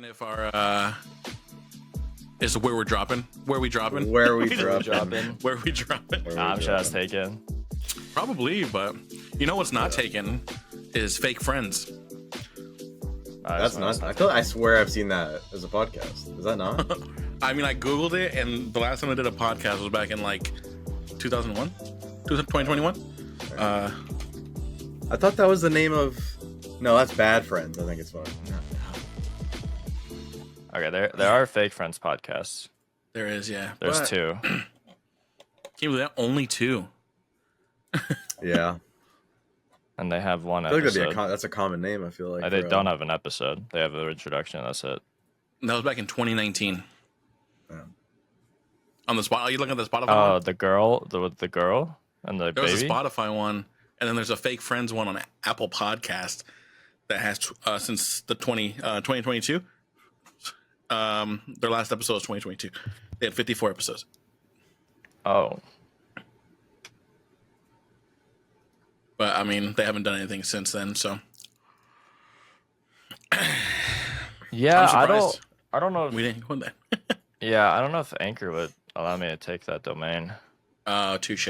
Imagine if our is where we're dropping. Where we dropping? Where we dropping? Where we dropping? I'm sure that's taken. Probably, but you know what's not taken is fake friends. That's not. I swear I've seen that as a podcast. Is that not? I mean, I googled it, and the last time I did a podcast was back in like 2001, 2021. I thought that was the name of. No, that's Bad Friends. I think it's fun. Okay, there are fake friends podcasts. There is, yeah. There's two. Can't believe that only two. Yeah. And they have one I feel like episode. that's a common name. I feel like They don't have an episode. They have an introduction. That's it. That was back in 2019. Yeah. On the spot, are you looking at the Spotify? Oh, one? the girl and the There baby. was a Spotify one, and then there's a fake friends one on Apple Podcast that has since the 2022. Their last episode was 2022. They had 54 episodes. Oh, But I mean, they haven't done anything since then. So yeah. I'm surprised I don't know. we didn't go in there. Yeah, I don't know if Anchor would allow me to take that domain. Touche.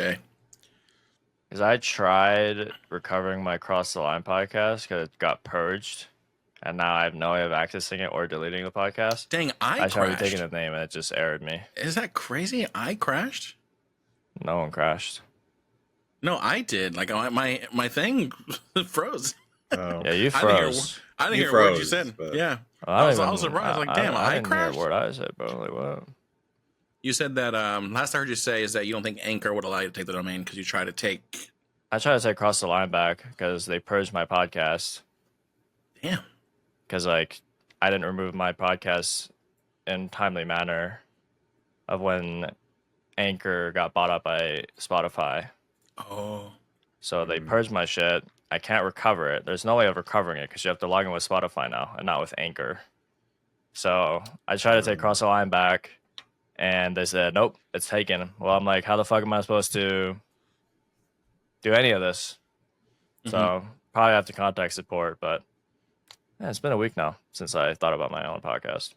Because I tried recovering my Cross the Line podcast because it got purged, and now I have no way of accessing it or deleting the podcast. Dang, I tried crashed. taking the name and it just errored me. Is that crazy? I crashed. No one crashed. No, I did. Like my thing froze. Oh. Yeah, you froze. I didn't You hear a word you froze, said. but- Yeah. I I was surprised. Like, damn, I didn't crashed. hear a word I said, bro. Like, what? You said that last I heard you say is that you don't think Anchor would allow you to take the domain because you try to take. I tried to take Cross the Line back because they purged my podcast. Damn. Because, like, I didn't remove my podcast in timely manner of when Anchor got bought up by Spotify. Oh. So they purged my shit. I can't recover it. There's no way of recovering it because you have to log in with Spotify now and not with Anchor. So I tried to take Cross the Line back, and they said, nope, it's taken. Well, I'm like, how the fuck am I supposed to do any of this? So probably have to contact support, but yeah, it's been a week now since I thought about my own podcast.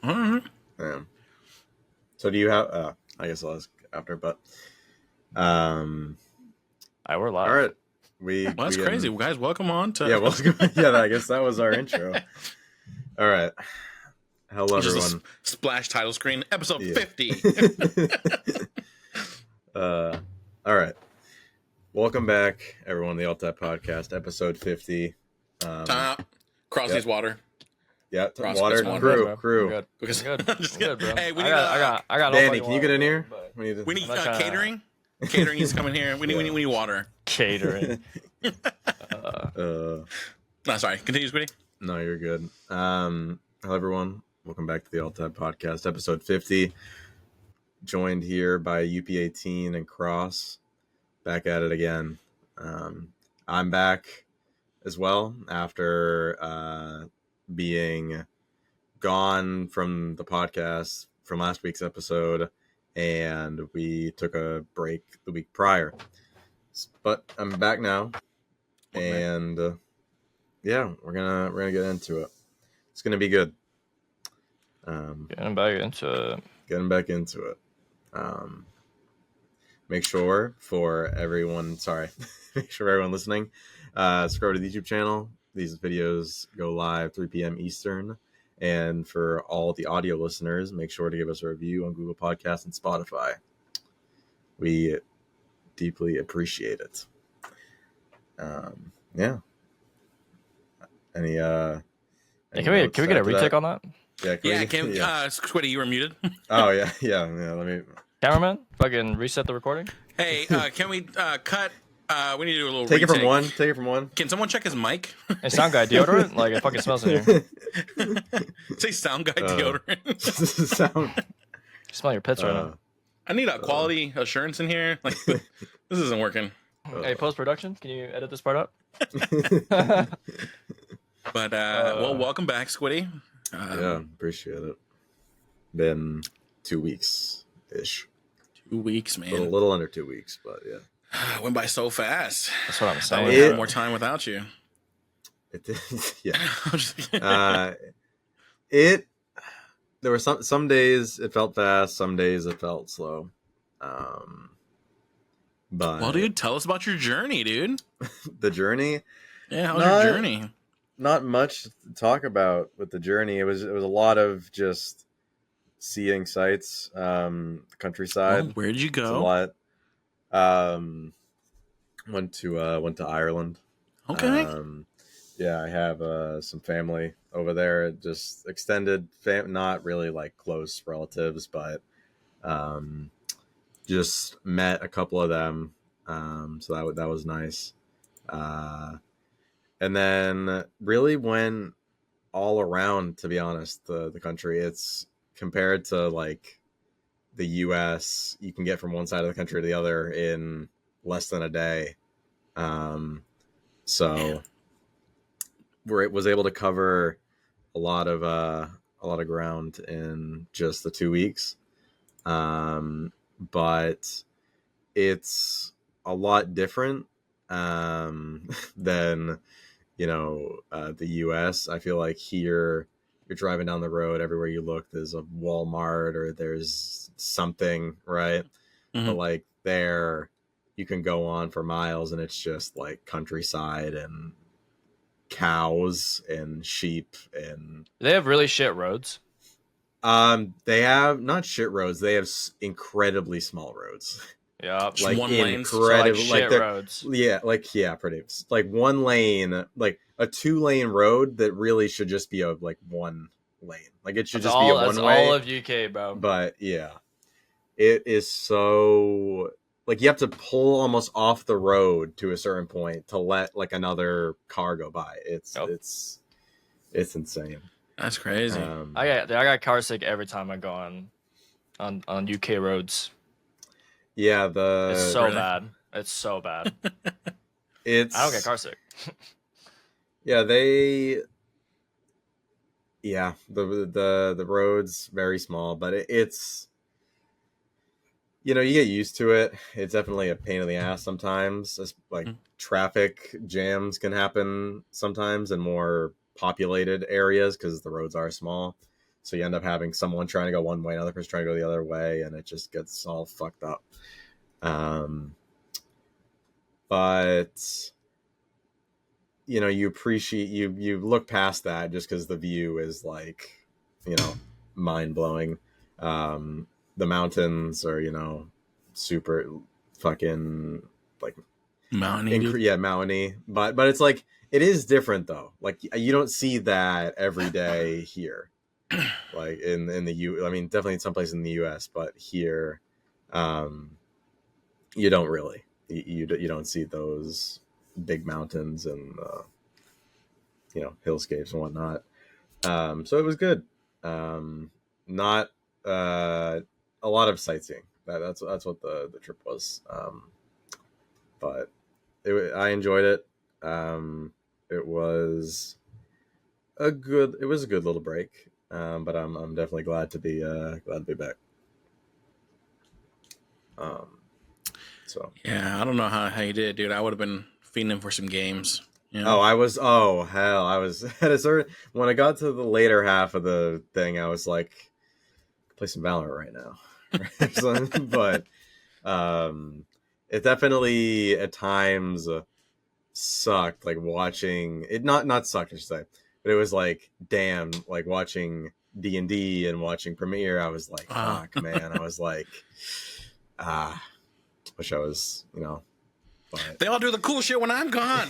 Mm-hmm. Yeah. So do you have? I guess I'll ask after, but We're live. all right. Well, that's crazy. Well, guys, welcome on to. Yeah, well, yeah. I guess that was our intro. All right. Hello, Just a everyone. splash title screen, episode Yeah. 50. All right. Welcome back, everyone. The Alt Type Podcast, episode 50. Cross these water. Yeah, Cross water this one. crew. We're good. Because We're good. I'm just We're good, kidding. bro. Hey, we I need got no Danny, fucking can you get in water, here? but- We need to- we need I'm not trying to- catering. Catering needs to come in here. We need water. Catering. uh, No, sorry. Continue, Squiddy. no, you're good. Hello, everyone. Welcome back to the Alt Type Podcast, episode 50. Joined here by UP18 and Cross. Back at it again. I'm back as well after being gone from the podcast from last week's episode, and we took a break the week prior. But I'm back now, and yeah, we're gonna get into it. It's gonna be good. Getting back into it. Getting back into it. Make sure for everyone listening, subscribe to the YouTube channel. These videos go live 3 p.m. Eastern. And for all the audio listeners, make sure to give us a review on Google Podcasts and Spotify. We deeply appreciate it. Yeah. Any Hey, can we get a retake on that? Yeah, Squiddy, you were muted. Oh yeah. Let me. Cameraman, fucking reset the recording. Hey, can we cut? We need to do a little Take it from retake. one. Take it from one. Can someone check his mic? Hey, sound guy, deodorant? Like, it fucking smells in here. Say sound guy deodorant. Sound. You smell your pits right now. I need a quality assurance in here. Like, this isn't working. Hey, post-production, can you edit this part up? But well, welcome back, Squiddy. Yeah, appreciate it. Been 2 weeks ish. 2 weeks, A man. little under 2 weeks, but yeah. Went by so fast. That's what I'm I saying. would have more time without you. It did. Yeah. It there were some days it felt fast, some days it felt slow. But Well, dude, tell us about your journey, dude. the journey, Yeah, how was your journey? not much to talk about with the journey. It was a lot of just seeing sights, countryside. Well, where'd you It's a go? lot. Went to Ireland. Okay. Yeah, I have some family over there. Just extended not really like close relatives, but just met a couple of them. So that was nice. And then really went all around, to be honest, the country. It's compared to like the US, you can get from one side of the country to the other in less than a day. So was able to cover a lot of ground in just the 2 weeks. But it's a lot different than the US. I feel like here you're driving down the road, everywhere you look there's a Walmart or there's something, right? Mhm. But like there you can go on for miles and it's just like countryside and cows and sheep. And They have really shit roads. they have not shit roads, they have incredibly small roads. Yeah, Just Like one lane. so like incredible, shit roads. yeah, pretty like one lane, like a 2-lane road that really should just be a like one lane. Like it should That's just be a all. one That's way. all of UK, bro. But yeah, it is so like you have to pull almost off the road to a certain point to let like another car go by. It's insane. That's crazy. I got car sick every time I go on UK roads. Yeah, It's so Really? bad. It's so bad. it's I don't get car sick. yeah, the roads very small, but it's you get used to it. It's definitely a pain in the ass sometimes. Like traffic jams can happen sometimes in more populated areas because the roads are small. So you end up having someone trying to go one way, another person trying to go the other way, and it just gets all fucked up. But you appreciate you look past that just because the view is like mind blowing. The mountains are super fucking like Mountainy. yeah, mountainy, but it's like it is different though. Like you don't see that every day here. Like in the I mean, definitely in some places in the US, but here you don't really you don't see those big mountains and hillscapes and whatnot. So it was good. Not a lot of sightseeing. That's what the trip was. But I enjoyed it. It was a good little break. But I'm definitely glad to be back. So Yeah, I don't know how you did, dude. I would have been feeding for some games. Oh, I was at a certain when I got to the later half of the thing, I was like, play some Valorant right now. But it definitely at times sucked, like watching it. Not sucked, I should say, but it was like, damn, like watching D&D and watching Premiere. I was like, fuck, man. I was like, wish I was, But they all do the cool shit when I'm gone.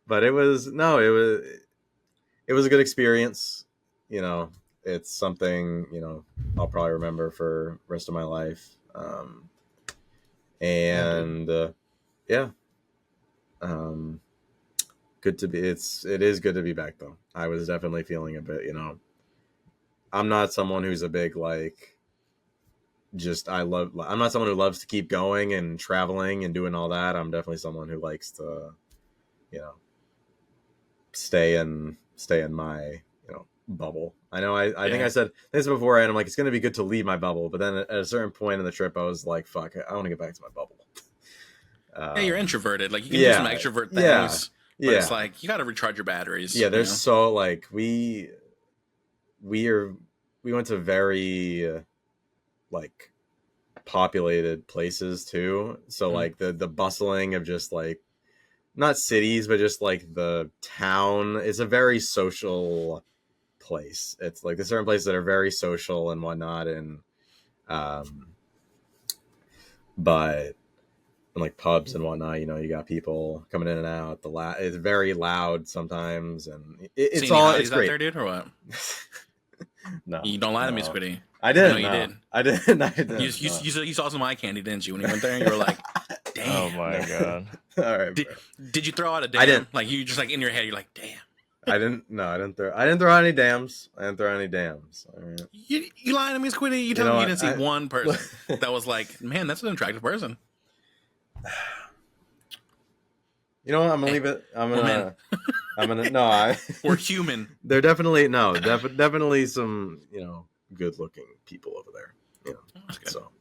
But it was a good experience. It's something I'll probably remember for the rest of my life. And yeah, good to be. It is good to be back though. I was definitely feeling a bit. I'm not someone who's a big like. I'm not someone who loves to keep going and traveling and doing all that. I'm definitely someone who likes to, stay in my, bubble. I know I think I said this before, and I'm like, it's going to be good to leave my bubble. But then at a certain point in the trip, I was like, fuck, I want to get back to my bubble. Yeah, you're introverted. Like you can do some extrovert things, but it's like you got to recharge your batteries. Yeah, there's so like we went to very like populated places too. So like the bustling of just like not cities, but just like the town is a very social place. It's like there's certain places that are very social and whatnot, and but like pubs and whatnot, you got people coming in and out. It's very loud sometimes, and it's all it's great. Out there, dude, or what? No, you don't lie to me, Squiddy. I didn't. No, you did. I didn't. You saw some eye candy, didn't you? When you went there, and you were like, "Damn!" Oh my god! All right. Did you throw out a damn? I didn't. Like you just like in your head, you're like, "Damn." I didn't. No, I didn't throw out any dams. I didn't throw out any dams. All right. You lying to me, Squiddy? You tell me you didn't see one person that was like, "Man, that's an attractive person." You know what? I'm gonna leave it. I'm gonna. No, we're human. They're definitely definitely some good looking people over there. That's good. So,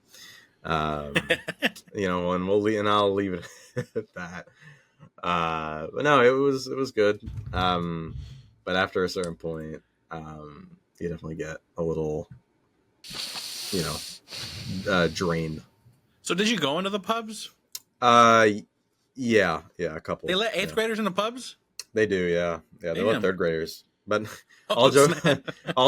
and I'll leave it at that. But no, it was good. But after a certain point, you definitely get a little, drained. So did you go into the pubs? Yeah, a couple. They let 8th graders in the pubs? They do, yeah. They let 3rd graders. But all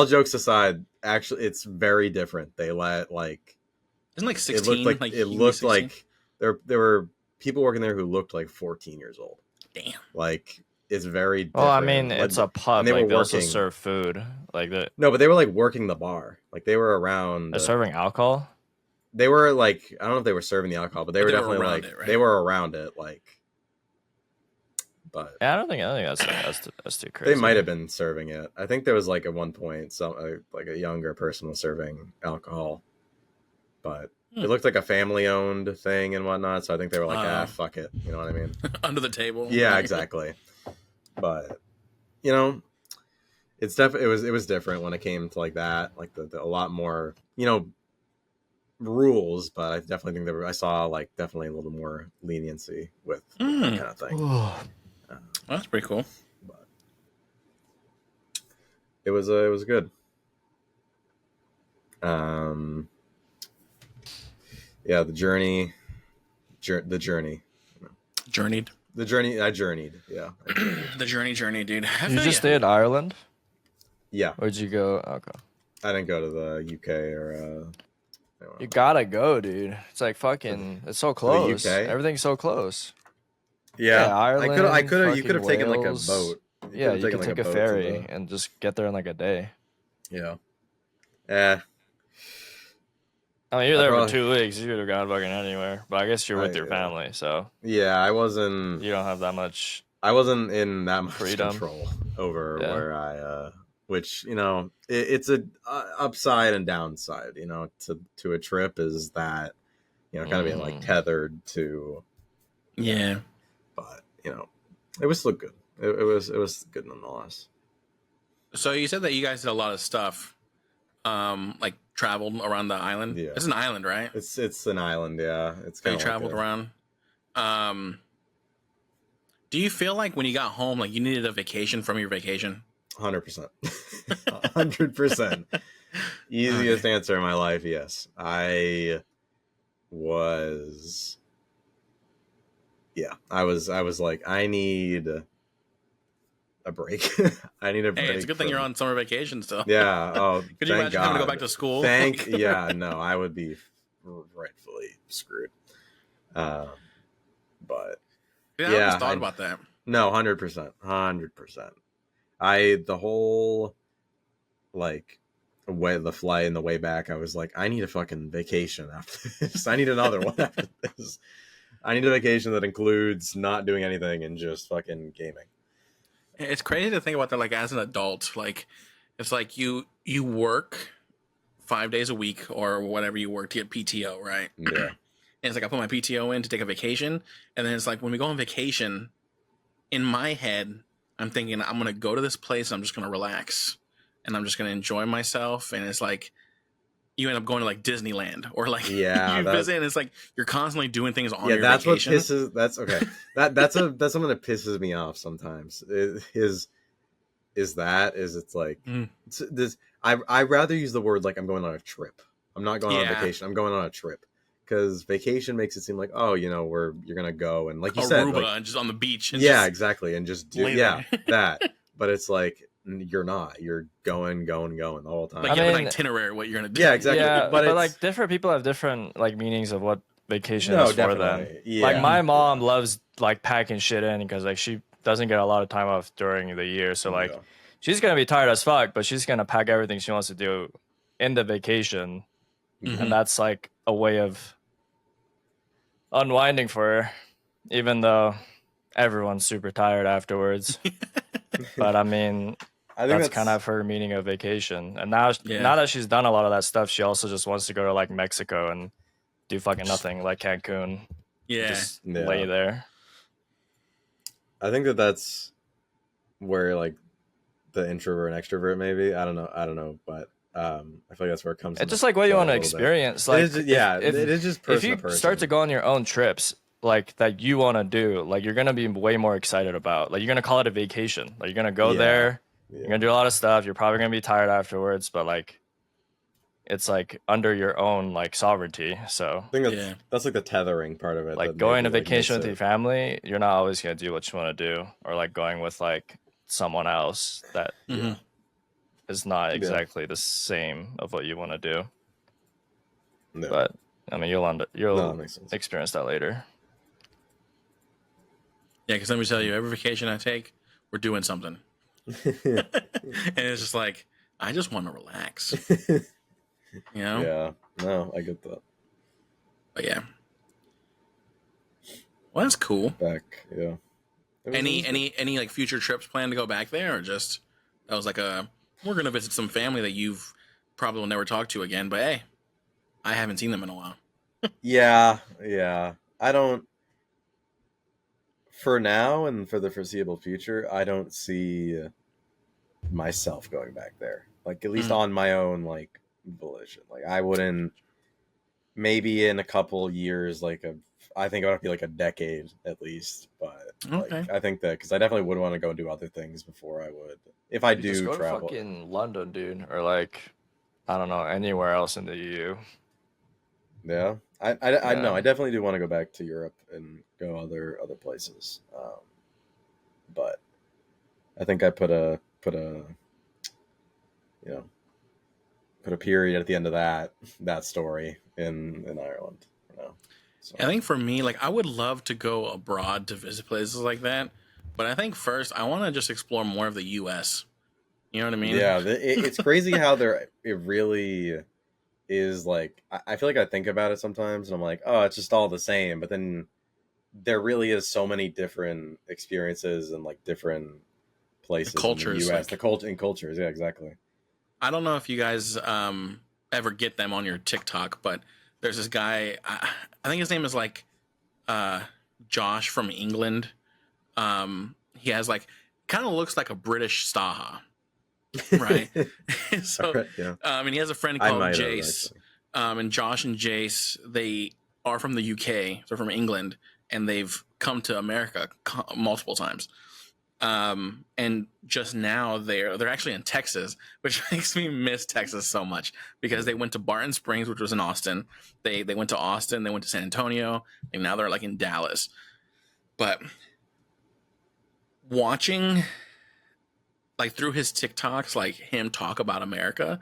jokes aside, actually, it's very different. They let isn't like 16. It looked like there were people working there who looked like 14 years old. Damn. Like it's very different. Well, I mean, it's a pub. They also serve food. No, but they were like working the bar. Like they were around. They're serving alcohol. They were like, I don't know if they were serving the alcohol, but they were definitely like it, right? They were around it, like. But yeah, I don't think that's too crazy. They might have been serving it. I think there was like at one point like a younger person was serving alcohol, but it looked like a family-owned thing and whatnot. So I think they were like, fuck it, you know what I mean? Under the table. Yeah, exactly. But it's it was different when it came to like that, like the a lot more rules, but I definitely think I saw like definitely a little more leniency with that kind of thing. That's pretty cool. But it was good. Yeah, the journey. Journeyed. I journeyed. Yeah. The journey, dude. You just stay in Ireland? Yeah. Where'd you go? Okay. I didn't go to the UK or. You gotta go, dude. It's like fucking. It's so close. The UK? Everything's so close. Yeah, Ireland. You could have taken like a boat. You could take a ferry and just get there in like a day. Yeah. Yeah. I mean, you're there for 2 weeks. You could have gone fucking anywhere, but I guess you're with your family, so. Yeah, I wasn't. You don't have that much. I wasn't in that much freedom. Control over where I. Which it's a upside and downside. To a trip is that kind of being like tethered to. Yeah. But it was still good. It was good nonetheless. So you said that you guys did a lot of stuff, like traveled around the island. Yeah, it's an island, right? It's an island. Yeah, it's kind of traveled around. Do you feel like when you got home, like you needed a vacation from your vacation? 100%. 100%. Easiest answer in my life. Yes, I was. Yeah, I was like, I need a break. I need a break. Hey, it's a good thing you're on summer vacation still. Yeah. Oh, could you imagine having to go back to school? Yeah. No, I would be rightfully screwed. But yeah, I just thought about that. No, 100%. 100%. The whole like the flight and the way back, I was like, I need a fucking vacation after this. I need another one after this. I need a vacation that includes not doing anything and just fucking gaming. It's crazy to think about that, like as an adult. Like it's like you work 5 days a week or whatever you work to get PTO, right? Yeah. And it's like I put my PTO in to take a vacation, and then it's like when we go on vacation, in my head, I'm thinking I'm gonna go to this place and I'm just gonna relax and I'm just gonna enjoy myself. And it's like you end up going to like Disneyland or like Yeah, you visit, and it's like you're constantly doing things on your that's vacation. what pisses. That's okay. That's something that pisses me off sometimes. It's like this. I rather use the word like I'm going on a trip. I'm not going on a vacation. I'm going on a trip, because vacation makes it seem like, oh, you're gonna go and like you said, Aruba like, and just on the beach. And yeah, just exactly, and just do lay there. that. But it's like you're not. You're going the whole time. Like you have an itinerary what you're gonna do. Yeah, exactly. Yeah, but like different people have different like meanings of what vacation No, is for them. definitely. Yeah. Like my mom loves like packing shit in because like she doesn't get a lot of time off during the year, so like she's gonna be tired as fuck, but she's gonna pack everything she wants to do in the vacation, and that's like a way of unwinding for her, even though everyone's super tired afterwards. But I mean, I think that's kind of her meaning of vacation. And now that she's done a lot of that stuff, she also just wants to go to like Mexico and do fucking nothing, like Cancun. Just lay there. I think that's where like the introvert and extrovert, maybe. I don't know, but I feel like that's where it comes. It's just like what you want to experience. Like, it is just person if you to person. start to go on your own trips, like that you want to do, like you're gonna be way more excited about. Like you're gonna call it a vacation. Like you're gonna go there, you're gonna do a lot of stuff. You're probably gonna be tired afterwards, but like it's like under your own like sovereignty. So I think that's like the tethering part of it. Like going to vacation with your family, you're not always gonna do what you want to do, or like going with like someone else that is not exactly the same of what you want to do. No. But I mean, you'll experience that later. Yeah, because let me tell you, every vacation I take, we're doing something, and it's just like I just want to relax. You know? Yeah. No, I get that. But yeah. Well, that's cool. Yeah. Any like future trips planned to go back there, or just that was like we're gonna visit some family that you've probably will never talk to again, but hey, I haven't seen them in a while. Yeah. I don't. For now and for the foreseeable future, I don't see myself going back there. Like at least on my own, like volition. Like I wouldn't. Maybe in a couple years, I think it would be like a decade at least. But like, I think that because I definitely would want to go do other things before I would. If I do just go travel, to fucking London, dude, or like I don't know, anywhere else in the EU. Yeah, I know. I definitely do want to go back to Europe and go other places. But I think I put a period at the end of that story in Ireland. So. I think for me, like I would love to go abroad to visit places like that, but I think first I want to just explore more of the U.S. You know what I mean? Yeah, it's crazy how it really is. Like I feel like I think about it sometimes, and I'm like, oh, it's just all the same. But then there really is so many different experiences and like different places, cultures, in the U.S., and cultures. Yeah, exactly. I don't know if you guys ever get them on your TikTok, but there's this guy. I think his name is like Josh from England. He has like kind of looks like a British Staha, right? So, and he has a friend called Jace. And Josh and Jace, they are from the UK. They're from England, and they've come to America multiple times. And just now they're actually in Texas, which makes me miss Texas so much because they went to Barton Springs, which was in Austin. They went to Austin, they went to San Antonio, and now they're like in Dallas. But watching like through his TikToks, like him talk about America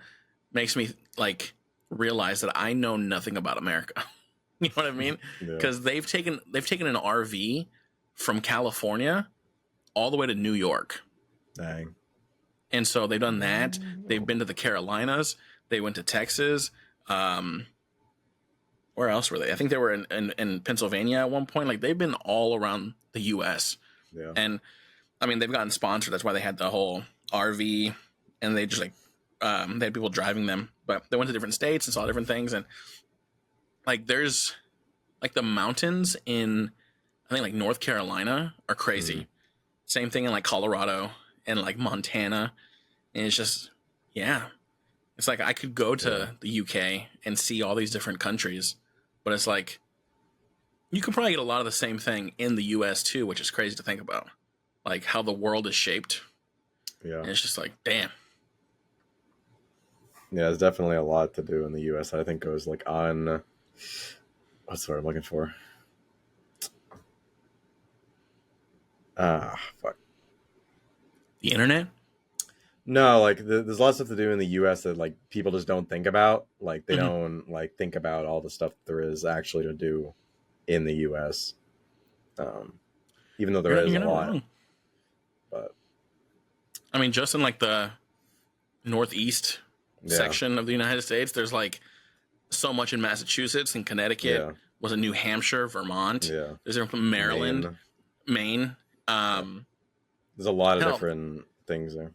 makes me like realize that I know nothing about America. You know what I mean? Because they've taken an RV from California all the way to New York. Dang. And so they've done that. They've been to the Carolinas. They went to Texas. Where else were they? I think they were in Pennsylvania at one point. Like they've been all around the U.S. Yeah. And I mean, they've gotten sponsored. That's why they had the whole RV, and they just like they had people driving them. But they went to different states and saw different things. And like there's like the mountains in I think like North Carolina are crazy. Same thing in like Colorado and like Montana. And it's just, yeah, It's like I could go to Yeah. the UK and see all these different countries, but it's like you could probably get a lot of the same thing in the US too, which is crazy to think about. Like how the world is shaped. Yeah. And it's just like, damn. Yeah, there's definitely a lot to do in the US. I think goes like on what's the word I'm looking for? Fuck. The internet? No, like there's a lot of stuff to do in the US that like people just don't think about. Like they Mhm. don't like think about all the stuff that there is actually to do in the US. Even though there is You're a not lot, wrong. but I mean, just in like the northeast yeah, section of the United States, there's like so much in Massachusetts and Connecticut. yeah, Was it New Hampshire, Vermont? yeah. There's from Maryland, Maine. Maine. Yeah. There's a lot of Hell, different things there.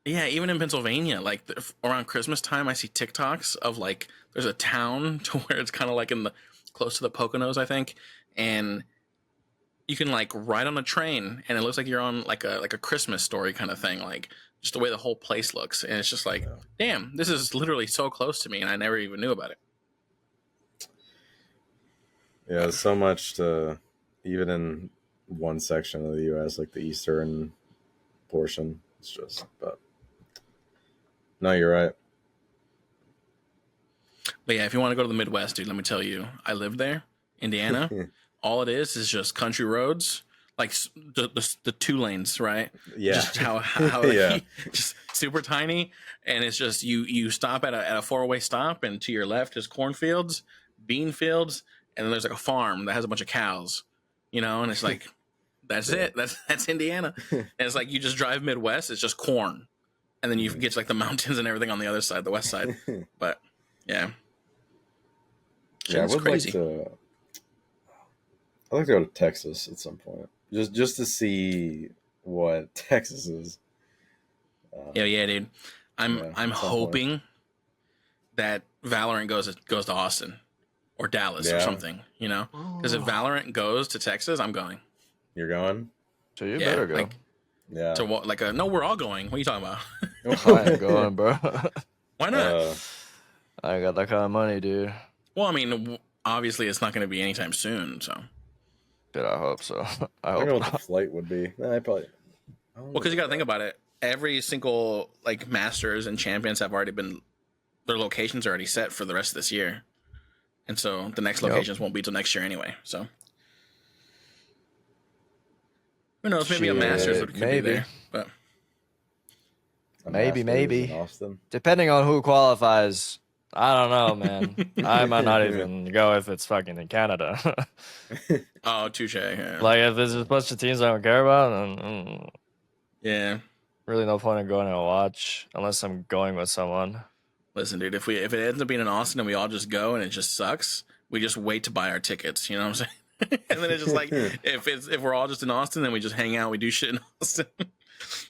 yeah, even in Pennsylvania, like around Christmas time, I see TikToks of like there's a town to where it's kind of like in the close to the Poconos, I think, and you can like ride on a train, and it looks like you're on like a Christmas story kind of thing, like just the way the whole place looks, and it's just like, Yeah. damn, this is literally so close to me, and I never even knew about it. Yeah, there's so much to even in one section of the US, like the eastern portion. It's just but no, you're right. But yeah, if you want to go to the Midwest, dude, let me tell you, I lived there, Indiana. All it is just country roads, like the two lanes, right? Yeah. Just how Yeah. just super tiny, and it's just you stop at a 4-way stop, and to your left is cornfields, bean fields, and then there's like a farm that has a bunch of cows, and it's like that's Yeah. it. That's Indiana, and it's like you just drive Midwest, it's just corn, and then you get to like the mountains and everything on the other side, the west side. But yeah, Yeah, I it's would crazy. I'd like to go to Texas at some point, just to see what Texas is. Yeah, dude. I'm Yeah, I'm at some point. hoping that Valorant goes to Austin or Dallas or Yeah. something, Because if Valorant goes to Texas, I'm going. You're going? So you Yeah, better go. like Yeah. to what? Like no, we're all going. What are you talking about? I ain't going, bro. Why not? I ain't got that kind of money, dude. Well, I mean, obviously it's not going to be anytime soon. So, Dude, I hope so. I I don't hope know what the not. flight would be. Nah, I probably. well, because you got to think about it. Every single like Masters and Champions have already been their locations are already set for the rest of this year, and so the next Yep. locations won't be till next year anyway. So. Who knows? Maybe a Masters Shit, could be maybe. there, but A Maybe, Masters maybe. in Austin. Depending on who qualifies, I don't know, man. I might not even go if it's fucking in Canada. oh, touche. Yeah. Like, if there's a bunch of teams I don't care about, then yeah. really no point in going to watch unless I'm going with someone. Listen, dude. If it ends up being in Austin and we all just go and it just sucks, we just wait to buy our tickets. You know what I'm saying? And then it's just like if we're all just in Austin, then we just hang out, we do shit in Austin.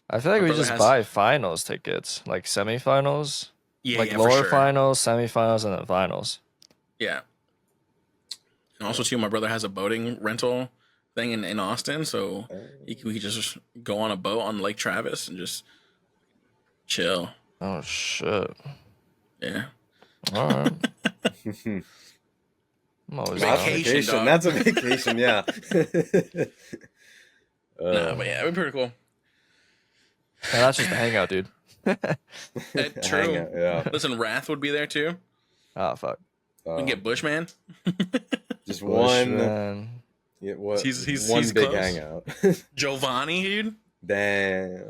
I feel like My we brother just has- buy finals tickets, like semifinals, Yeah, like yeah, lower for sure. finals, semifinals, and then finals. Yeah. And also, too, my brother has a boating rental thing in Austin, so we could just go on a boat on Lake Travis and just chill. Oh shit! Yeah. All right, I'm always That's down. Vacation, dog. That's a vacation. Yeah. No, but yeah, it'd be pretty cool. Yeah, that's just a hangout, dude. True. Hangout, yeah. Listen, Wrath would be there too. Oh fuck. We can get Bushman. just one. Bushman. Yeah, what? He's one big close. hangout. Giovanni, dude. Damn.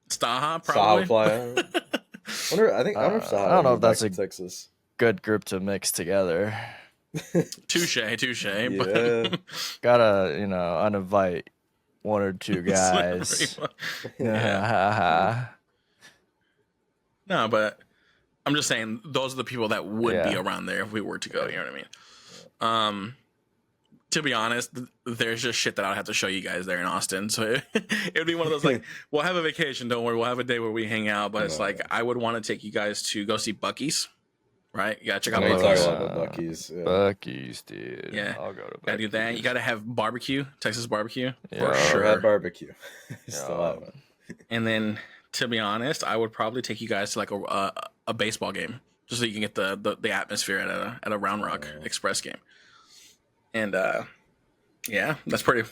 Staha, probably. Saha player. I wonder if Saha I don't know would if go that's back a- to Texas. Good group to mix together. Touche. Yeah. But Gotta, uninvite one or two guys. yeah. No, but I'm just saying those are the people that would be Yeah. around there if we were to go. You know what I mean? To be honest, there's just shit that I'd have to show you guys there in Austin. So it would be one of those like, we'll have a vacation. Don't worry, we'll have a day where we hang out. But it's like I would want to take you guys to go see Buc-ee's, right? You gotta check out I know you Buc-ee's. talk about Buc-ee's. Yeah. Buc-ee's, dude. Yeah. I'll go to Gotta do that. You gotta have barbecue, Texas barbecue Yeah. for Sure. sure. Had barbecue. Yeah. Still haven't. And then To be honest, I would probably take you guys to like a baseball game, just so you can get the atmosphere at a Round Rock Express game. And yeah, that's pretty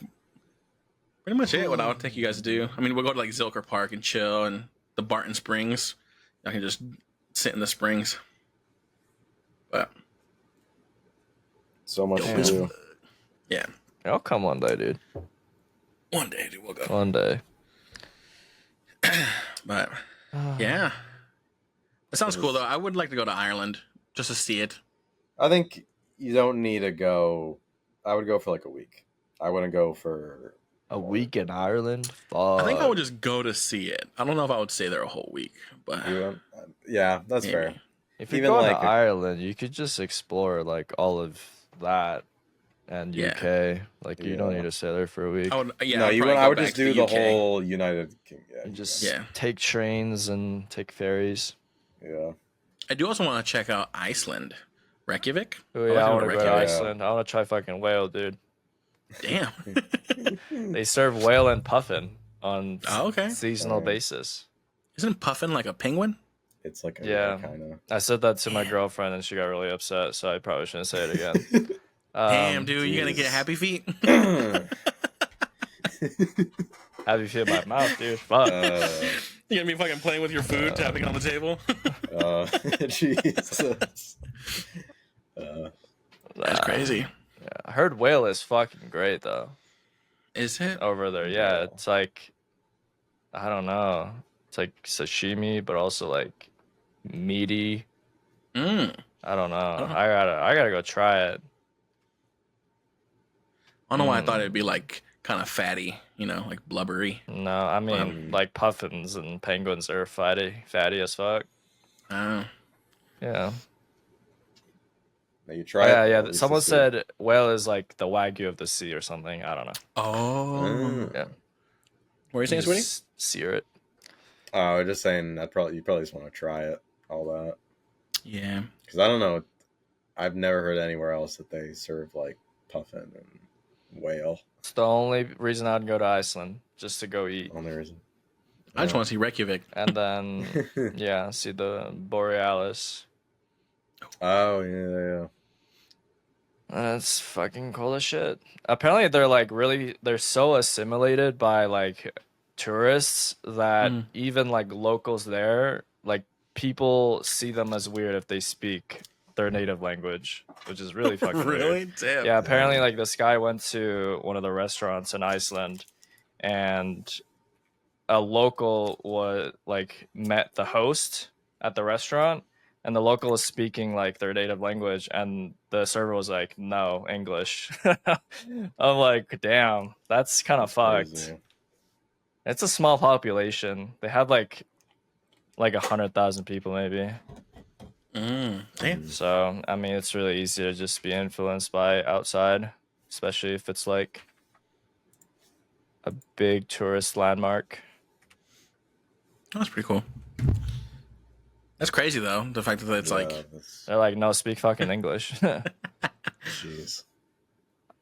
much it. What I would take you guys to do. I mean, we'll go to like Zilker Park and chill, and the Barton Springs. I can just sit in the springs. But So much dope to as do. fuck. Yeah, I'll come one day, dude. one day, dude, we'll go. One day. But yeah, that sounds cool though. I would like to go to Ireland just to see it. I think you don't need to go. I would go for like a week. I wouldn't go for A week in Ireland? Fuck. I think I would just go to see it. I don't know if I would stay there a whole week, but You went? Yeah, that's maybe. fair. If you're even going like to a- Ireland, you could just explore like all of that and Yeah. UK. Like you don't Yeah. need to stay there for a week. I would. Yeah, no, I'd you probably would. go I would back just to do the UK. whole United Kingdom. You just Yeah. take trains and take ferries. Yeah. I do also want to check out Iceland, Reykjavik. Oh I'd yeah, like I to want to go to Reykjavik. Iceland. I want to try fucking whale, dude. Damn. They serve whale and puffin on Oh, okay. seasonal Alright. basis. Isn't puffin like a penguin? It's like a Yeah. kind of. I said that to my girlfriend and she got really upset, so I probably shouldn't say it again. Damn, dude, you gonna jeez. get happy feet? Happy feel my mouth, dude. Fuck. You gonna be fucking playing with your food, tapping it on the table? Jesus. That's crazy. Yeah, I heard whale is fucking great though Is it? over there. Yeah, Whale. it's like I don't know. It's like sashimi, but also like meaty. Mm. I don't know. Uh-huh. I gotta go try it. I don't know why I thought it'd be like kind of fatty, like blubbery. No, I mean like puffins and penguins are fatty as fuck. Oh. Yeah. Now you try Yeah, it. yeah. at least Someone to see. said whale is like the wagyu of the sea or something. I don't know. Oh. Yeah. What are you saying, You sweetie? just sear it. Oh, I was just saying you probably just want to try it, all that. Yeah. Because I don't know. I've never heard anywhere else that they serve like puffin and whale. It's the only reason I'd go to Iceland, just to go eat. Only reason. I just want to see Reykjavik. And then yeah, see the Borealis. Oh yeah. That's fucking cool as shit. Apparently they're like they're so assimilated by like tourists that even like locals there, like people see them as weird if they speak their native language, which is really fucking weird. Really? Damn. Yeah, apparently like this guy went to one of the restaurants in Iceland and a local was like met the host at the restaurant and the local was speaking like their native language and the server was like, no, English. I'm like, damn, that's kind of fucked. Crazy. It's a small population. They have like 100,000 people maybe. Damn. So, I mean, it's really easy to just be influenced by outside, especially if it's like a big tourist landmark. That's pretty cool. That's crazy though. The fact that it's like, that's- They're like, no, speak fucking English. jeez.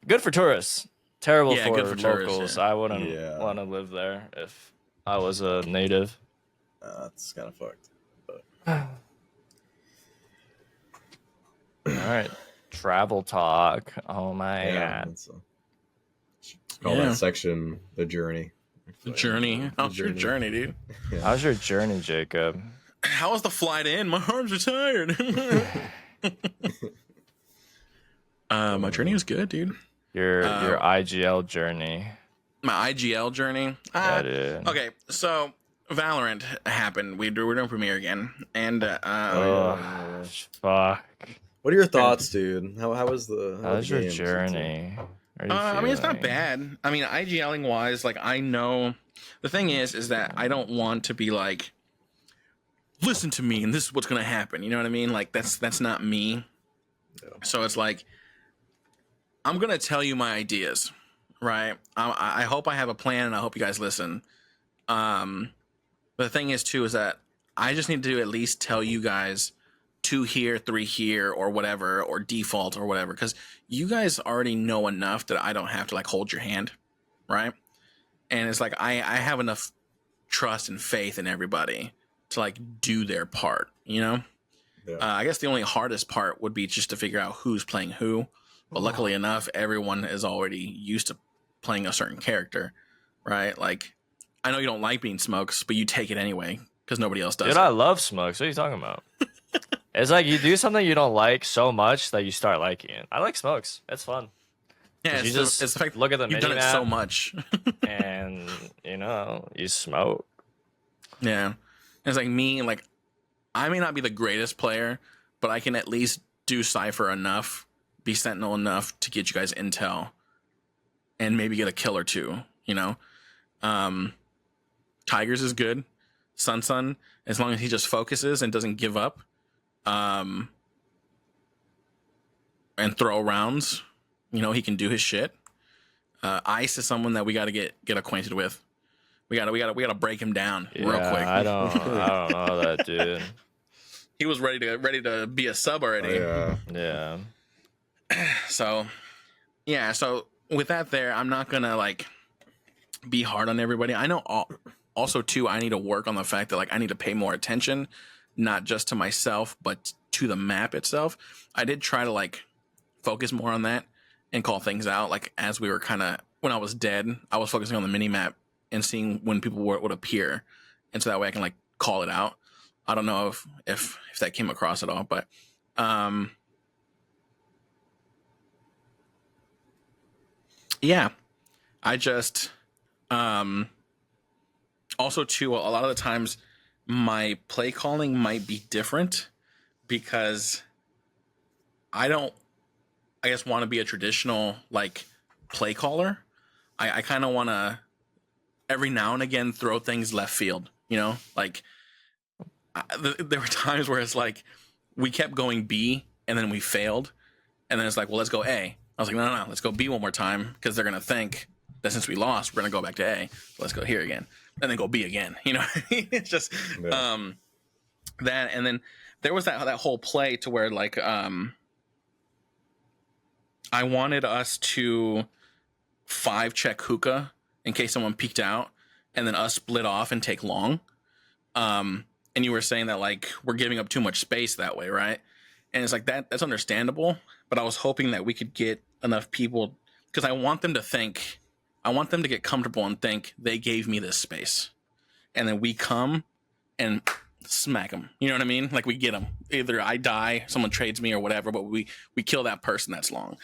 Good for tourists. Terrible Yeah, for good for tourists, locals. yeah. I wouldn't Yeah. want to live there if I was a native. That's kind of fucked. All right. Travel talk. Oh my Yeah. god. Let's call Yeah. that section the journey. the journey. How's your journey, dude? How's your journey, Jacob? How was the flight in? My arms are tired. My journey was good, dude. Your IGL journey. My IGL journey. Yeah, dude. Okay, so Valorant happened. We're doing premiere again, and Oh, fuck. What are your thoughts, dude? How was the? How's the your game? journey? How are you I mean, it's not feeling? bad. I mean, IGLing wise, like I know the thing is that I don't want to be like, listen to me, and this is what's gonna happen. You know what I mean? Like that's not me. Yeah. So it's like I'm gonna tell you my ideas, right? I hope I have a plan, and I hope you guys listen. But the thing is too is that I just need to at least tell you guys 2 here, 3 here, or whatever, or default or whatever, because you guys already know enough that I don't have to like hold your hand, right? And it's like I have enough trust and faith in everybody to like do their part, you know? Yeah. I guess the only hardest part would be just to figure out who's playing who. But luckily enough, everyone is already used to playing a certain character, right? Like, I know you don't like being Smokes, but you take it anyway because nobody else does. Dude, I love Smokes. What are you talking about? It's like you do something you don't like so much that you start liking it. I like Smokes. It's fun. Yeah, You just it's the fact look at the you've done it mini-map. so much. And, you know, you smoke. Yeah. It's like me, like, I may not be the greatest player, but I can at least do Cypher enough, be Sentinel enough to get you guys intel and maybe get a kill or two, you know? Tigers is good. Sun, as long as he just focuses and doesn't give up, and throw rounds, you know, he can do his shit. Ice is someone that we got to get acquainted with. We gotta break him down real quick. I don't know that dude. He was ready to be a sub already. Yeah. So, yeah. So with that, I'm not gonna like be hard on everybody. I know. Also, too, I need to work on the fact that like I need to pay more attention, not just to myself, but to the map itself. I did try to like focus more on that and call things out. Like as we were kind of when I was dead, I was focusing on the mini map and seeing when people would appear, and so that way I can like call it out. I don't know if that came across at all, but yeah, I just also too a lot of the times my play calling might be different because I don't, I guess, want to be a traditional like play caller. I kind of want to every now and again throw things left field, you know, like there were times where it's like we kept going B and then we failed, and then it's like, well, let's go A. I was like, no, let's go B one more time because they're gonna think that since we lost, we're gonna go back to A. Let's go here again, and then go B again. You know, it's just that. And then there was that whole play to where like I wanted us to 5-check hookah in case someone peeked out, and then us split off and take long. And you were saying that like we're giving up too much space that way, right? And it's like that's understandable, but I was hoping that we could get enough people because I want them to get comfortable and think they gave me this space, and then we come and smack them. You know what I mean? Like we get them. Either I die, someone trades me, or whatever, but we kill that person that's long.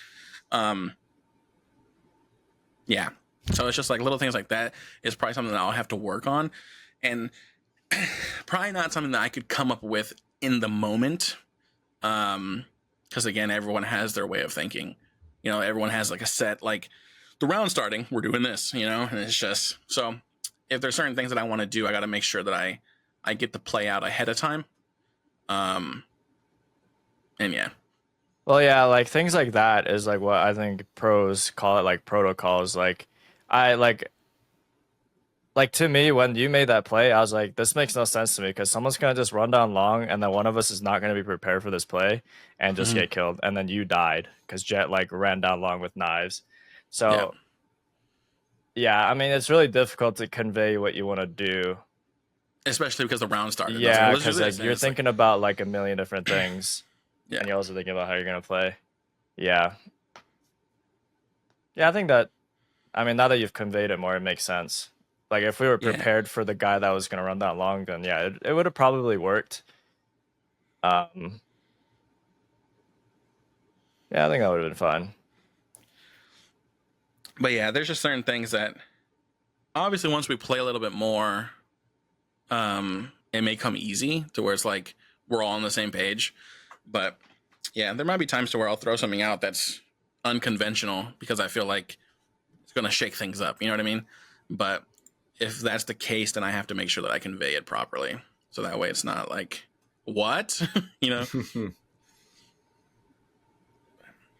Yeah. So it's just like little things like that is probably something that I'll have to work on, and probably not something that I could come up with in the moment. Because again, everyone has their way of thinking. You know, everyone has like a set, like the round starting, we're doing this, you know, and it's just so if there's certain things that I want to do, I got to make sure that I get the play out ahead of time. And yeah. Well, yeah, like things like that is like what I think pros call it like protocols. Like I like to me when you made that play, I was like, this makes no sense to me because someone's gonna just run down long, and then one of us is not gonna be prepared for this play and just get killed, and then you died because Jet like ran down long with knives. So yeah, I mean it's really difficult to convey what you want to do, especially because the round started. Yeah, because like you're thinking about like a million different things, yeah, and you're also thinking about how you're gonna play. Yeah, I think that. I mean, now that you've conveyed it more, it makes sense. Like if we were prepared for the guy that was going to run that long, then yeah, it would have probably worked. Yeah, I think that would have been fine. But yeah, there's just certain things that obviously once we play a little bit more, it may come easy to where it's like we're all on the same page. But yeah, there might be times to where I'll throw something out that's unconventional because I feel like it's going to shake things up. You know what I mean? But if that's the case, then I have to make sure that I convey it properly. So that way it's not like, what? You know?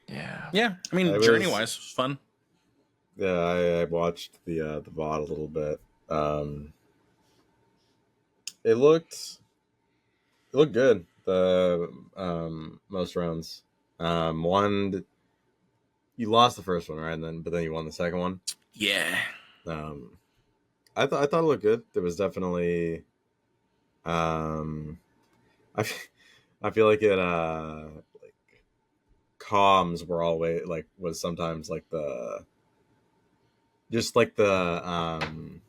Yeah. I mean, journey-wise, it was fun. Yeah, I watched the VOD a little bit. It looked good. The most rounds. One, you lost the first one, right? But then you won the second one. Yeah. I thought it looked good. There was definitely, I, I feel like it like comms were always like was sometimes like the just like the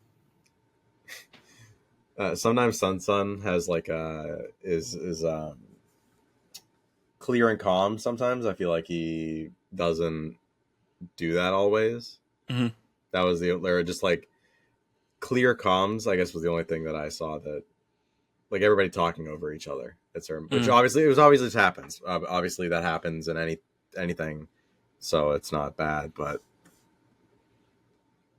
sometimes Sun has like is clear and calm. Sometimes I feel like he doesn't do that always. Mm-hmm. That was the there were just like clear comms. I guess was the only thing that I saw that like everybody talking over each other. Which obviously just happens. Obviously that happens in anything, so it's not bad, but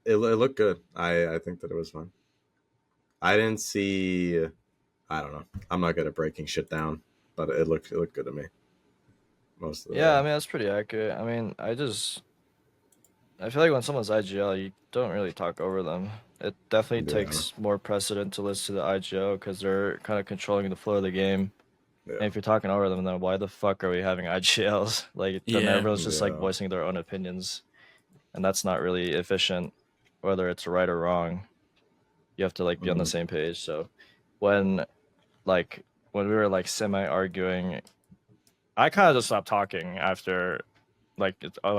it looked good. I think that it was fun. I didn't see. I don't know. I'm not good at breaking shit down, but it looked good to me. Most of the Yeah, I mean that's pretty accurate. I mean, I feel like when someone's IGL, you don't really talk over them. It definitely Yeah. takes more precedent to listen to the IGL because they're kind of controlling the flow of the game. Yeah. And if you're talking over them, then why the fuck are we having IGLs? Like, then Yeah. everyone's just like voicing their own opinions, and that's not really efficient, whether it's right or wrong. You have to like be on the same page. So when when we were like semi arguing, I kind of just stopped talking after like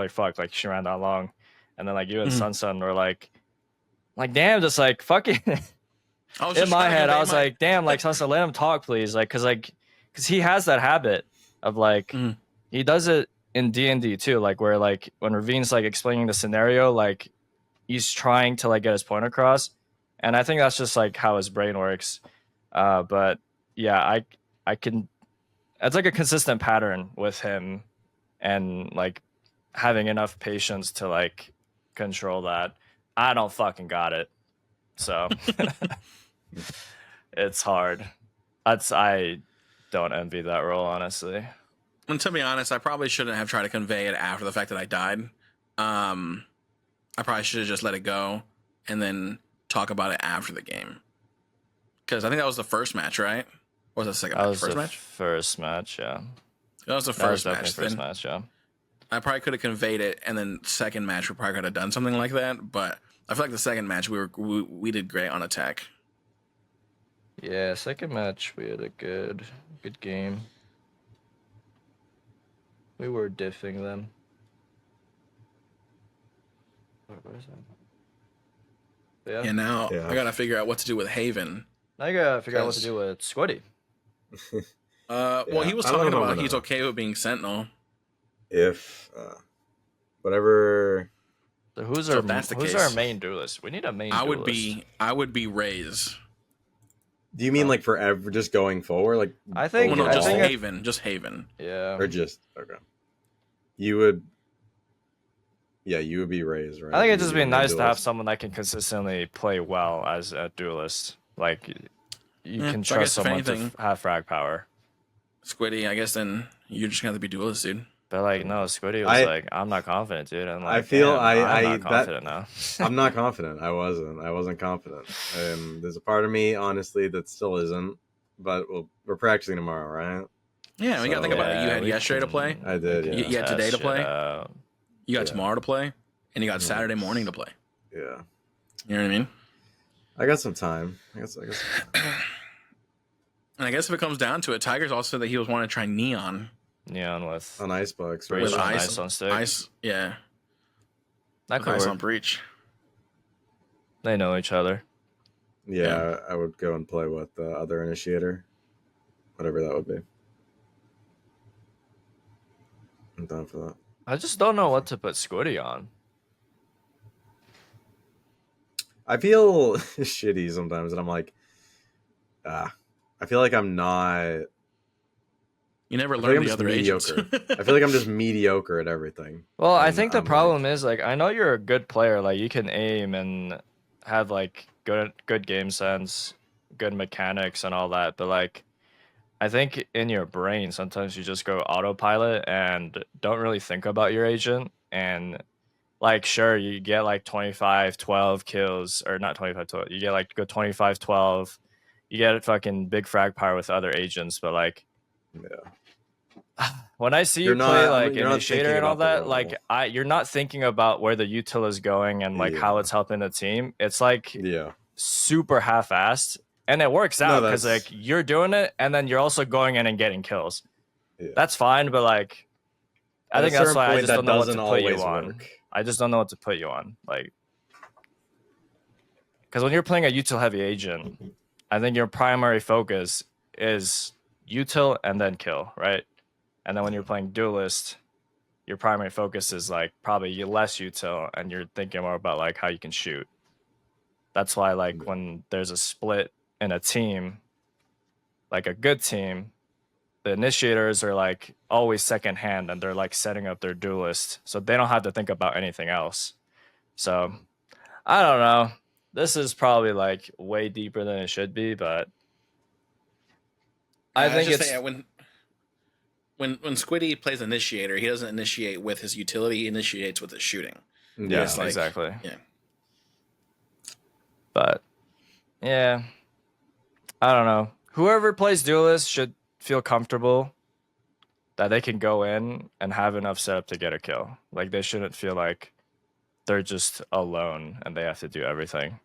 fuck, like she ran that long, and then like you and Sun were like damn, just like fucking. I was In just my trying to head, I convey was like, damn, like Sun, let him talk, please, like, cause he has that habit of like he does it in D&D too, like where like when Ravine's like explaining the scenario, like he's trying to like get his point across, and I think that's just like how his brain works. But yeah, I can. It's like a consistent pattern with him, and like having enough patience to like control that. I don't fucking got it, so it's hard. I don't envy that role, honestly. And to be honest, I probably shouldn't have tried to convey it after the fact that I died. I probably should have just let it go and then talk about it after the game. Because I think that was the first match, right? Or was it the second That match? was First the match? first match, yeah. That was the That was first match. definitely first match, yeah. I probably could have conveyed it, and then second match we probably could have done something like that. But I feel like the second match we did great on attack. Yeah, second match we had a good game. We were diffing them. What is that? Yeah, now Yeah. I gotta figure out what to do with Haven. Now you gotta figure out what to do with Squiddy. Well, he was I don't talking know if I'm about he's gonna- okay with being Sentinel. If whatever. So who's So our if that's the who's case, our main duelist? We need a main duelist. I would be Raze. Do you mean like forever, just going forward, like I think- Well, no, I just think Haven, just Haven. Yeah. or just okay? You would, yeah, you would be raised, right? I think it'd You just would be main nice to have duelist. someone that can consistently play well as a duelist. Like you can so I guess trust if someone anything- to have frag power. Squiddy, I guess then you're just gonna have to be duelist, dude. But like no, Squiddy was like, I'm not confident, dude. And like, I feel damn, I'm I not confident now. I'm not confident. I wasn't confident. There's a part of me, honestly, that still isn't. But we're practicing tomorrow, right? Yeah, we gotta think about it. You had yesterday to play. I did, we yeah. can You had today to test play? shit out. You got Yeah. tomorrow to play, and you got Saturday morning to play. Yeah, You know what I mean? I got some time. I guess. And I guess if it comes down to it, Tigers also said that he was wanting to try Neon Neon with On Icebox, right? Breach with on ice, ice on stick. ice, yeah, That with could ice work. on breach. They know each other. Yeah, I would go and play with the other initiator, whatever that would be. I'm down for that. I just don't know what to put Squiddy on. I feel shitty sometimes, and I'm like, I feel like I'm not. You never I feel like learned I'm the just other agents. mediocre. I feel like I'm just mediocre at everything. Well, I And think the I'm problem like, is like I know you're a good player, like you can aim and have like good game sense, good mechanics and all that, but like I think in your brain sometimes you just go autopilot and don't really think about your agent, and like sure you get like 25-12 kills, or not 25-12, you get like go 25-12, you get fucking big frag power with other agents, but like yeah. when I see you You're play not- like you're not initiator thinking and all about the that, role. like you're not thinking about where the util is going and like how Yeah. it's helping the team. It's like Yeah. super half-assed, and it works No, out because that's- like you're doing it, and then you're also going in and getting kills. Yeah. That's fine, but like I At a think that's certain why I point, just that don't know what to doesn't put you always on. work. I just don't know what to put you on, like because when you're playing a util heavy agent, I think your primary focus is util and then kill, right? And then when you're playing duelist, your primary focus is like probably less util, and you're thinking more about like how you can shoot. That's why like when there's a split in a team, like a good team, the initiators are like always second hand, and they're like setting up their duelist, so they don't have to think about anything else. So I don't know. This is probably like way deeper than it should be, but I think just it's say, when Squiddy plays initiator, he doesn't initiate with his utility; he initiates with his shooting. yeah, It's like, exactly. Yeah, But yeah, I don't know. Whoever plays duelist should feel comfortable that they can go in and have enough setup to get a kill. Like they shouldn't feel like they're just alone and they have to do everything.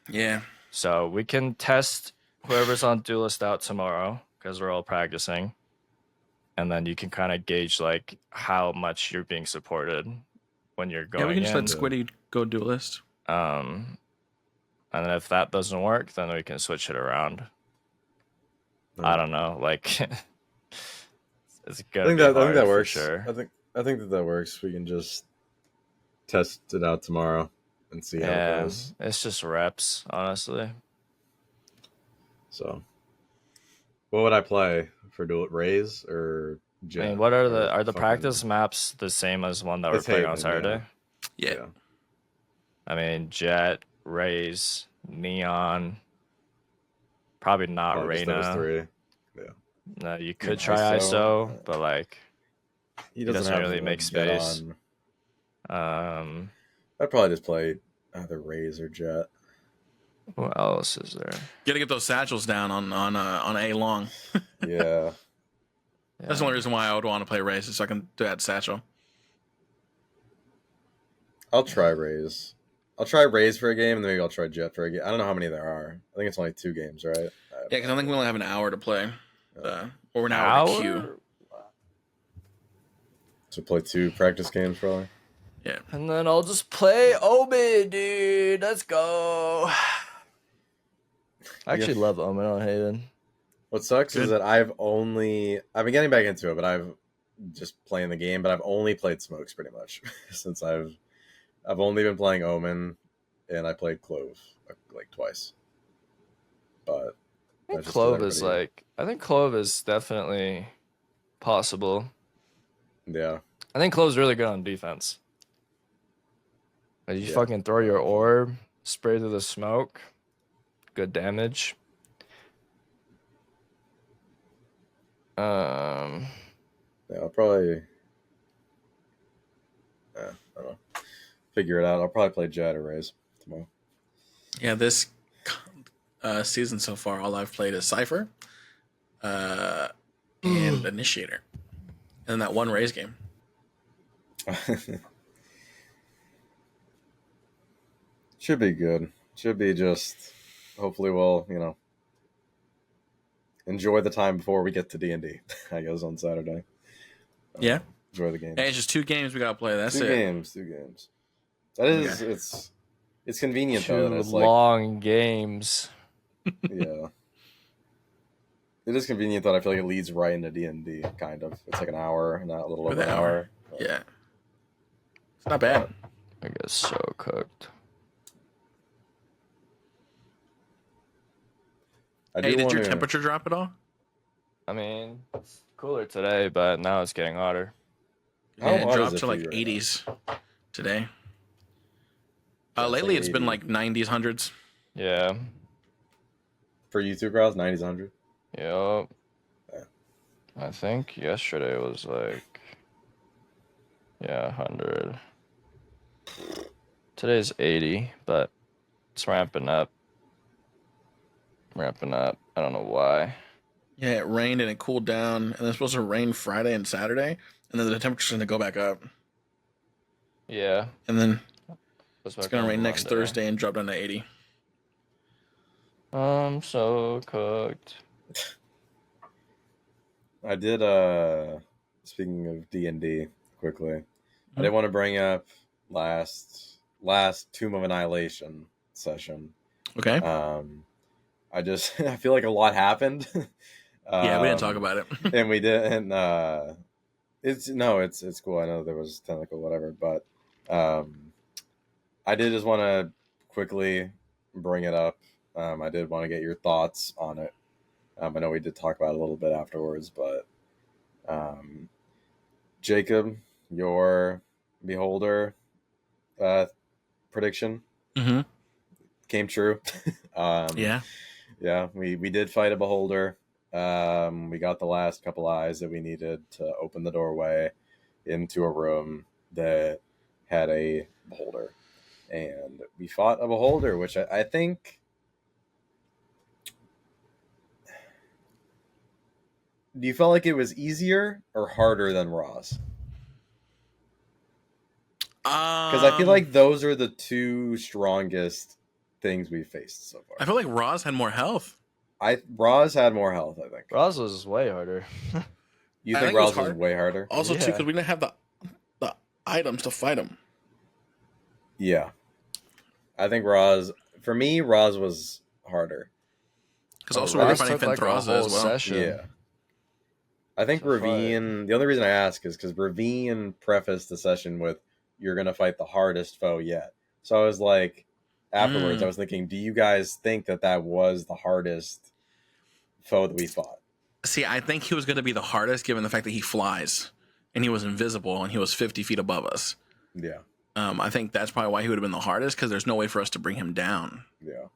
yeah. So we can test whoever's on duelist out tomorrow because we're all practicing, and then you can kind of gauge like how much you're being supported when you're Yeah, we going can just let in. Squiddy go duelist. And then if that doesn't work, then we can switch it around. I don't know, like it's gonna be hard I think that for works. sure. I think that works. We can just test it out tomorrow and see how it Yeah, goes. it's just reps, honestly. So, what would I play for dual Rays or Jet? I mean, what are or the fucking- practice maps the same as one that we're It's playing on Haven, Saturday? Yeah. I mean, Jet, Rays, Neon, probably not Probably just those Reyna. three. No, you could Yeah, try ISO, ISO, but like He doesn't have really the make Jet space. on. I'd probably just play either Rays or Jet. What else is there? You gotta get those satchels down on A long. Yeah. That's the only reason why I would want to play Rays, is so I can do that satchel. I'll try Rays. I'll try Rays for a game, and then maybe I'll try Jet for a game. I don't know how many there are. I think it's only 2 games, right? Yeah, because I think we only have an hour to play, or an hour to queue. So play 2 practice games, probably. Yeah, And then I'll just play Omen, dude. Let's go. I actually love Omen on Haven. What sucks is that I've been getting back into it, but I've just playing the game, but I've only played smokes pretty much since I've only been playing Omen, and I played Clove like twice. But I think Clove is definitely possible. Yeah. I think Clove's really good on defense. Like you fucking throw your orb, spray through the smoke, good damage. Yeah, I'll probably I don't know. Figure it out. I'll probably play Jet or Rays tomorrow. Yeah, this season so far, all I've played is Cypher, and Initiator, and that one Rays game. Should be good. Should be just hopefully we'll, enjoy the time before we get to D&D, I guess, on Saturday. Yeah. Enjoy the game. Hey, it's just 2 games we gotta play. That's two it. games. That is it's convenient though. That it's long games. Yeah. It is convenient that I feel like it leads right into D&D, kind of. It's like an hour, not a little over an hour. Yeah. It's not bad. I get so cooked. Hey, did your temperature drop at all? I mean, it's cooler today, but now it's getting hotter. Yeah, it dropped to like 80s today. Lately, it's been like 90s, 100s. Yeah. For you two girls, 90s, 100? Yep. Yeah. I think yesterday was like, 100. Today's 80, but it's ramping up. I don't know why. Yeah, it rained and it cooled down, and it's supposed to rain Friday and Saturday, and then the temperature's going to go back up. Yeah. And then it's going to rain next Thursday and drop down to 80. I'm so cooked. I did speaking of D&D quickly. I Mhm. did want to bring up last Tomb of Annihilation session. Okay. I just I feel like a lot happened. Yeah, we didn't talk um about it. and we didn't it's cool. I know there was technical whatever, but I did just want to quickly bring it up. I did want to get your thoughts on it. I know we did talk about it a little bit afterwards, but um, Jacob, your Beholder uh, prediction Hmm. came true. um, Yeah. yeah, we did fight a Beholder. We got the last couple eyes that we needed to open the doorway into a room that had a Beholder. And we fought a Beholder, which I think. Do you feel like it was easier or harder than Ross? Because I feel Um, like those are the two strongest things we faced so I far. feel like Roz had more health. Roz had more health, I think. Roz was way harder. You I think think it was Roz was hard. way harder? Also, too, Yeah. because we didn't have the items to fight him. Yeah. I think Roz, for me, Roz was harder. Because But also we were Roz fighting took like a Fenthraza whole as well. session Yeah. I think to fight. Ravine, the only reason I ask is because Ravine prefaced the session with, "You're going to fight the hardest foe yet." So I was like, afterwards, I Mm. was thinking, do you guys think that that was the hardest foe that we fought? See, I think he was going to be the hardest, given the fact that he flies and he was invisible and he was 50 feet above us. Yeah. I think that's probably why he would have been the hardest, because there's no way for us to bring him down. Yeah.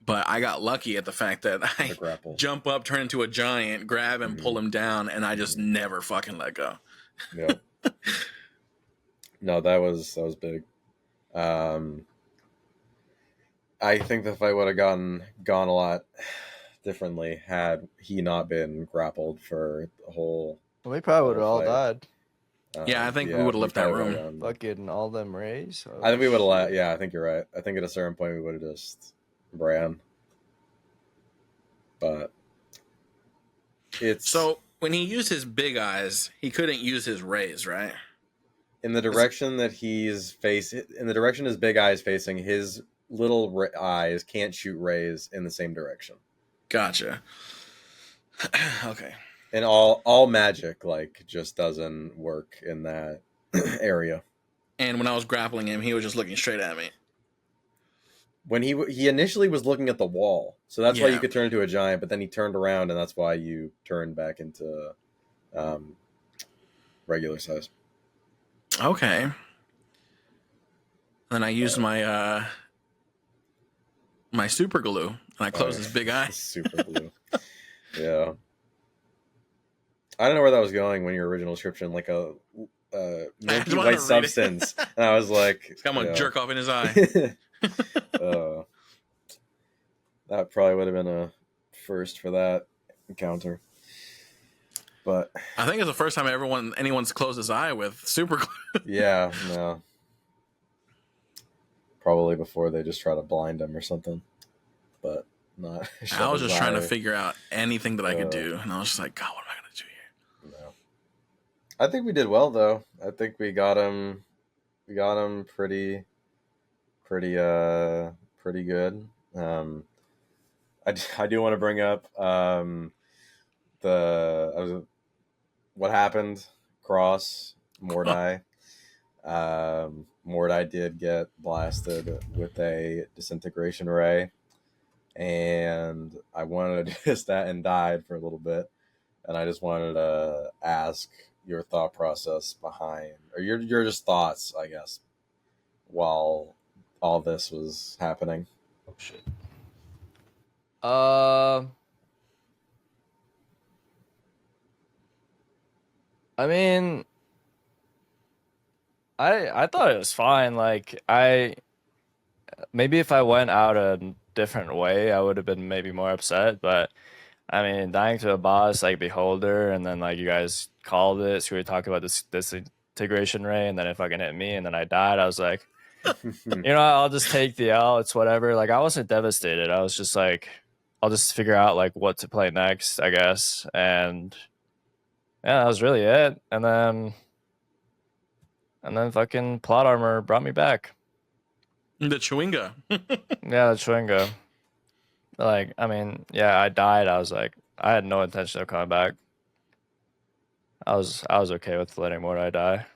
But I got lucky at the fact that The I grapple. jump up, turn into a giant, grab him, pull Mhm. him down, and I just never fucking let go. Yeah. No, that was big. Um, I think the fight would have gone a lot differently had he not been grappled for We the probably would whole have all fight. died. Yeah, I think we Yeah, would have we left that probably would room. have gone. Fucking all them rays. Oh, I think we would have. shit. Yeah, I think you're right. I think at a certain point we would have just ran. But it's So when he used his big eyes, he couldn't use his rays, right? in the direction that he's facing. In the direction his big eye is facing, his little eyes can't shoot rays in the same direction. Gotcha. Okay. And all magic like just doesn't work in that area. And when I was grappling him, he was just looking straight at me. When he initially was looking at the wall, so that's why you Yeah. could turn into a giant. But then he turned around, and that's why you turned back into regular size. Okay. Then I used my super glue and I closed his big eye. Super blue. Yeah. I don't know where that was going when your original description, like a milky wanted white to read it. substance, and I was like, I'm gonna yeah. jerk off in his eye. That probably would have been a first for that encounter. But I think it's the first time anyone's closed his eye with super glue. yeah, no. Probably before they just try to blind him or something. But not. I was just trying to figure. figure out anything that I could do, and I was just like, God, what am I gonna do here? No. I think we did well though. I think we got him. We got him pretty good. I do want to bring up what happened. Cross Mordai. Mordai did get blasted with a disintegration ray, and I wanted to just that and died for a little bit, and I just wanted to ask your thought process behind, or your just thoughts, I guess, while all this was happening. Oh shit. I mean, I thought it was fine. Like maybe if I went out a different way, I would have been maybe more upset. But I mean, dying to a boss like Beholder, and then like you guys called it, so we talked about this integration ray, and then it fucking hit me, and then I died. I was like, I'll just take the L. It's whatever. Like, I wasn't devastated. I was just like, I'll just figure out like what to play next, I guess. And yeah, that was really it. And then fucking plot armor brought me back. The Chewinga. Yeah, the Chewinga. Like, I mean, yeah, I died. I was like, I had no intention of coming back. I was okay with letting Mordai die.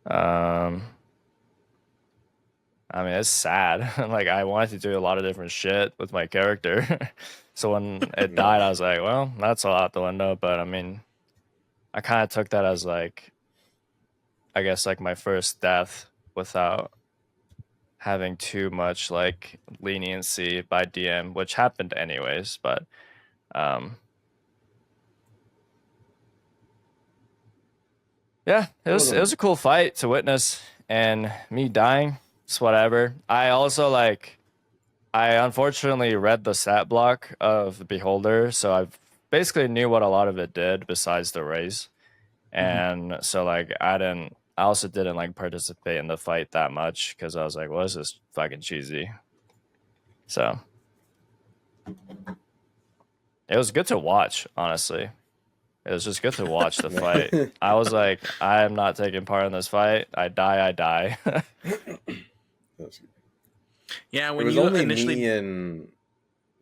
I mean, it's sad. Like, I wanted to do a lot of different shit with my character. So when it died, I was like, well, that's all out the window. But I mean, I kind of took that as like, I guess, like my first death without having too much like leniency by DM, which happened anyways. But yeah, it was a cool fight to witness, and me dying, it's whatever. I also like, I unfortunately read the stat block of the Beholder, so I basically knew what a lot of it did besides the raise, and so like I also didn't like participate in the fight that much because I was like, well, this is fucking cheesy. So it was good to watch, honestly. It was just good to watch the fight. I was like, I am not taking part in this fight. I die. Yeah, It when was you only initially me and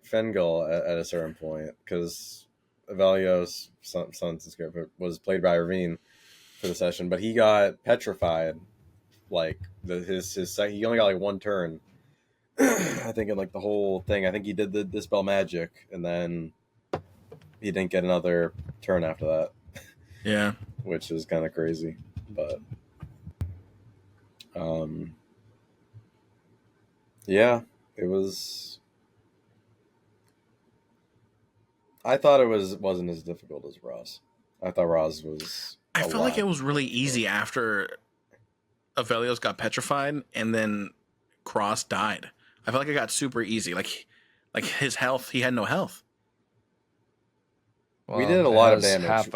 Fengel at a certain point because Avalio's son was played by Ravine for the session, but he got petrified. Like he only got like one turn. I think in like the whole thing. I think he did the dispel magic, and then he didn't get another turn after that. Yeah. Which is kind of crazy, but yeah, it was. I thought it wasn't as difficult as Ross. I thought Ross was. I felt like it was really easy after Avelios got petrified and then Cross died. I felt like it got super easy. Like his health, he had no health. We did a lot of he has damage. half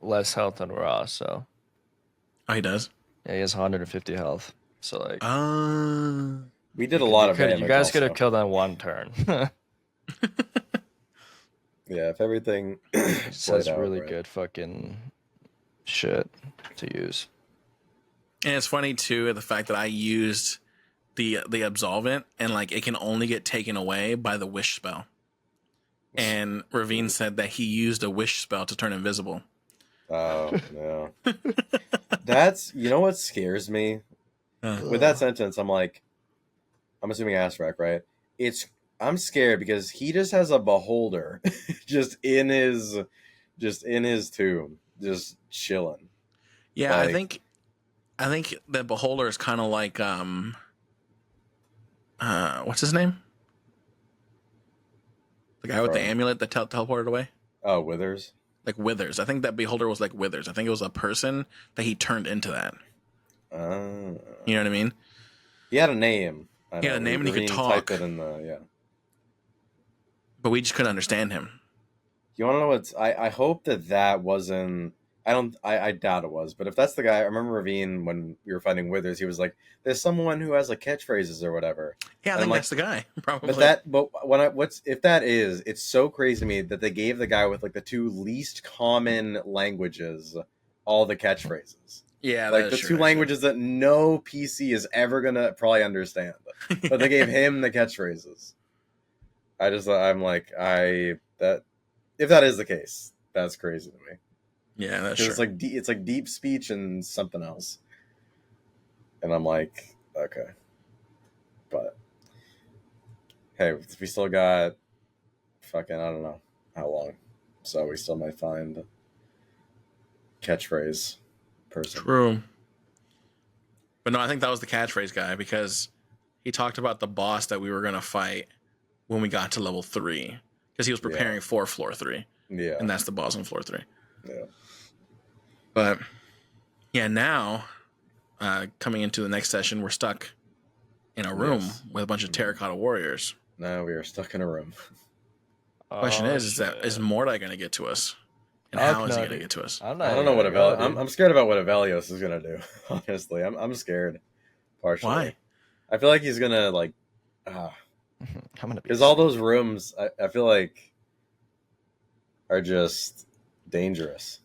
less health than Ross, so Oh, he does? yeah, he has 150 health. So like, we did a lot of damage. You guys also. could have killed him in one turn. Yeah, if everything just has really right. good fucking shit to use. And it's funny too, the fact that I used the absolvent and like it can only get taken away by the wish spell. And Ravine said that he used a wish spell to turn invisible. Oh no. That's what scares me? With that sentence, I'm assuming Asrak, right? I'm scared because he just has a beholder just in his tomb, just chilling. Yeah, I think the beholder is kind of like what's his name? The guy with the amulet that teleported away? Oh, Withers. Like Withers. I think that beholder was like Withers. I think it was a person that he turned into that. You know what I mean? He had a name. He had a name and he could talk. Typed it in But we just couldn't understand him. You want to know what's? I hope that wasn't. I doubt it was. But if that's the guy, I remember Ravine when we were fighting Withers. He was like, "There's someone who has like catchphrases or whatever." Yeah, I think that's the guy. Probably. If that is, it's so crazy to me that they gave the guy with like the two least common languages all the catchphrases. Yeah, like the two languages that no PC is ever gonna probably understand. But they gave him the catchphrases. I'm like, that if that is the case, that's crazy to me. Yeah, that's true. It's like deep speech and something else. And I'm like, okay. But hey, we still got fucking I don't know how long. So we still might find catchphrase person. True. But no, I think that was the catchphrase guy because he talked about the boss that we were gonna fight when we got to level 3. Because he was preparing for floor 3. Yeah. And that's the boss on floor 3. Yeah. But yeah, now coming into the next session, we're stuck in a room with a bunch of terracotta warriors. Now we are stuck in a room. Question is Mordai going to get to us? And I'll how is he nut gonna it. get to us? I'm not I don't even know what gonna go, dude. I'm scared about what Avelios is gonna do. Honestly, I'm scared. Partially. Why? I feel like he's gonna like, I'm gonna be. because all those rooms, I feel like, are just dangerous.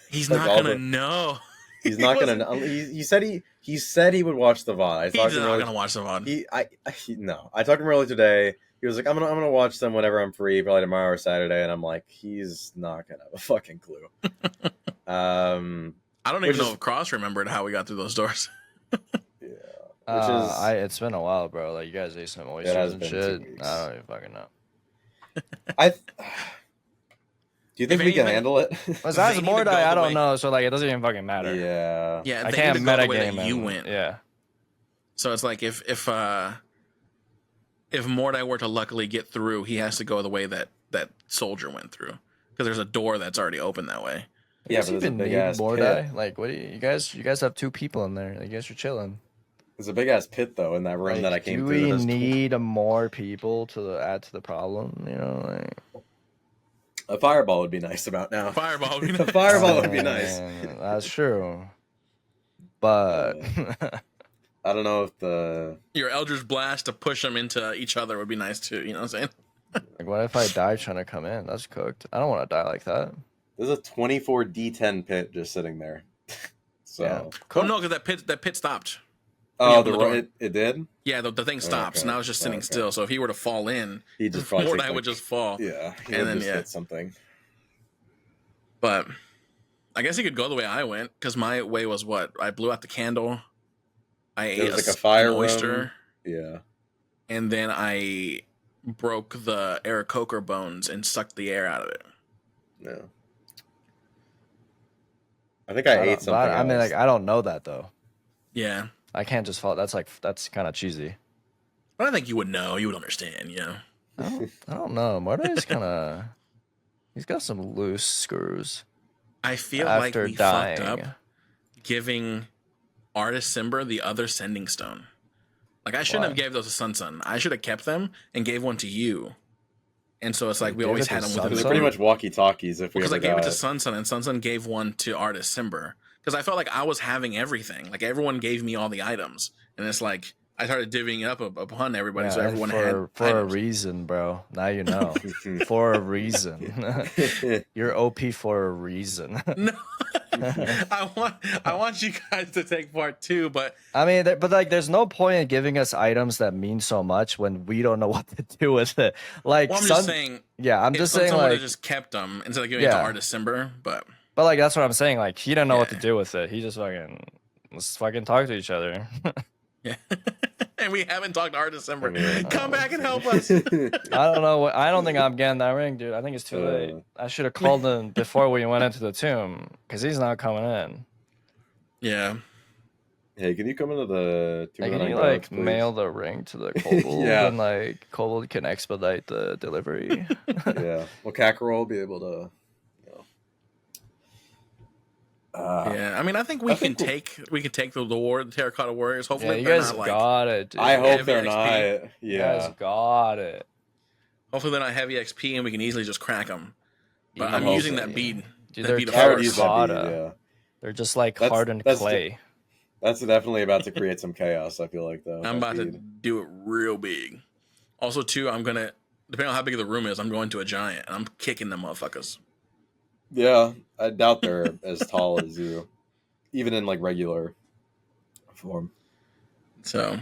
He's Like not all gonna the- know. He's not gonna. He said he would watch the VOD. I He's talked to him not earlier. gonna watch the VOD. No. I talked to him earlier today. He was like, I'm gonna watch them whenever I'm free, probably tomorrow or Saturday. And I'm like, he's not gonna have a fucking clue. I don't Which even know is- if Cross remembered how we got through those doors. Yeah. It's been a while, bro. Like you guys ate some oysters has and been 2 shit. weeks. I don't even fucking know. I. Do you think If we can anything- handle it? Besides They need to Mordai, go the I don't way- know. So like, it doesn't even fucking matter. Yeah. Yeah, I they can't need to go the way metagame that you and- went. Yeah. So it's like if Mordai were to luckily get through, he has to go the way that soldier went through, because there's a door that's already open that way. Yeah, Does but there's a even big need ass Mordai? pit. Like, what do you guys? You guys have 2 people in there. Like, you guys are chilling. There's a big ass pit though in that room Like, that I came do through. we that has need more people to add to the problem? You know, like a fireball would be nice about now. Fireball. A fireball would be nice. That's true. But I don't know if the Your Eldritch Blast to push them into each other would be nice too. You know what I'm saying? like, what if I die trying to come in? That's cooked. I don't want to die like that. there's a 24 D10 pit just sitting there. So Yeah. Oh no, because that pit stopped. oh, open the door. it did. Yeah, the thing stops. Okay. Now it's just sitting Okay. still. So if he were to fall in, He just probably Mordai take, would just fall. yeah, he and would then, just yeah. hit something. But I guess he could go the way I went, because my way was what? I blew out the candle. I There ate was like a fire an oyster, room. Yeah. and then I broke the Aarakocra bones and sucked the air out of it. No. I think I ate something. I mean, else. like, I don't know that though. Yeah, I can't just fall. That's kind of cheesy. but I think you would know. You would understand. I don't know. Mordai's kind of. He's got some loose screws. I feel like After we dying. fucked up giving Artist Simber the other sending stone. Like, I shouldn't Why? have gave those to Sun. I should have kept them and gave one to you. And so it's like we gave always it to had them Sun within they're the pretty group. much walkie talkies. If we Because I ever gave it to died. Sun, and Sun gave one to Artist Simber. Because I felt like I was having everything. Like, everyone gave me all the items. And it's like, I started divvying up upon everybody, Yeah, so and everyone for had a items. reason, bro. Now you know. For a reason. You're OP for a reason. No, I want you guys to take part too, but I mean, but like, there's no point in giving us items that mean so much when we don't know what to do with it. Like, well, I'm just saying. yeah, I'm If just saying, someone would like, have just kept them instead of giving it to Yeah. Artist Simber, but like that's what I'm saying. Like, he didn't know what to Yeah. do with it. He just fucking let's fucking talk to each other. yeah. And we haven't talked to Artist Simber. Yeah. Come back and help us. I don't know. I don't think I'm getting that ring, dude. I think it's too late. I should have called him before we went into the tomb because he's not coming in. Yeah. Hey, can you come into the Like, can 209 you guards, like please? mail the ring to the kobold Yeah. and like kobold can expedite the delivery? Yeah. Well, Kakarot will be able to. Yeah. I mean, I think we can think take the Terracotta Warriors. Yeah, Hopefully, you they're guys not like. got it, dude. I hope heavy they're XP. not. You guys Yeah. got it. Hopefully, they're not heavy XP, and we can easily just crack them. But I'm I'm hoping, using that yeah. bead. Dude, that they're bead of I would force. use that bead, terracotta. yeah. They're just like That's- hardened that's clay. That's definitely about to create some chaos, I feel like, though. I'm that about to bead. do it real big. Also, too, I'm gonna, depending on how big the room is, I'm going to a giant and I'm kicking them motherfuckers. Yeah, I doubt they're as tall as you, even in like regular form. So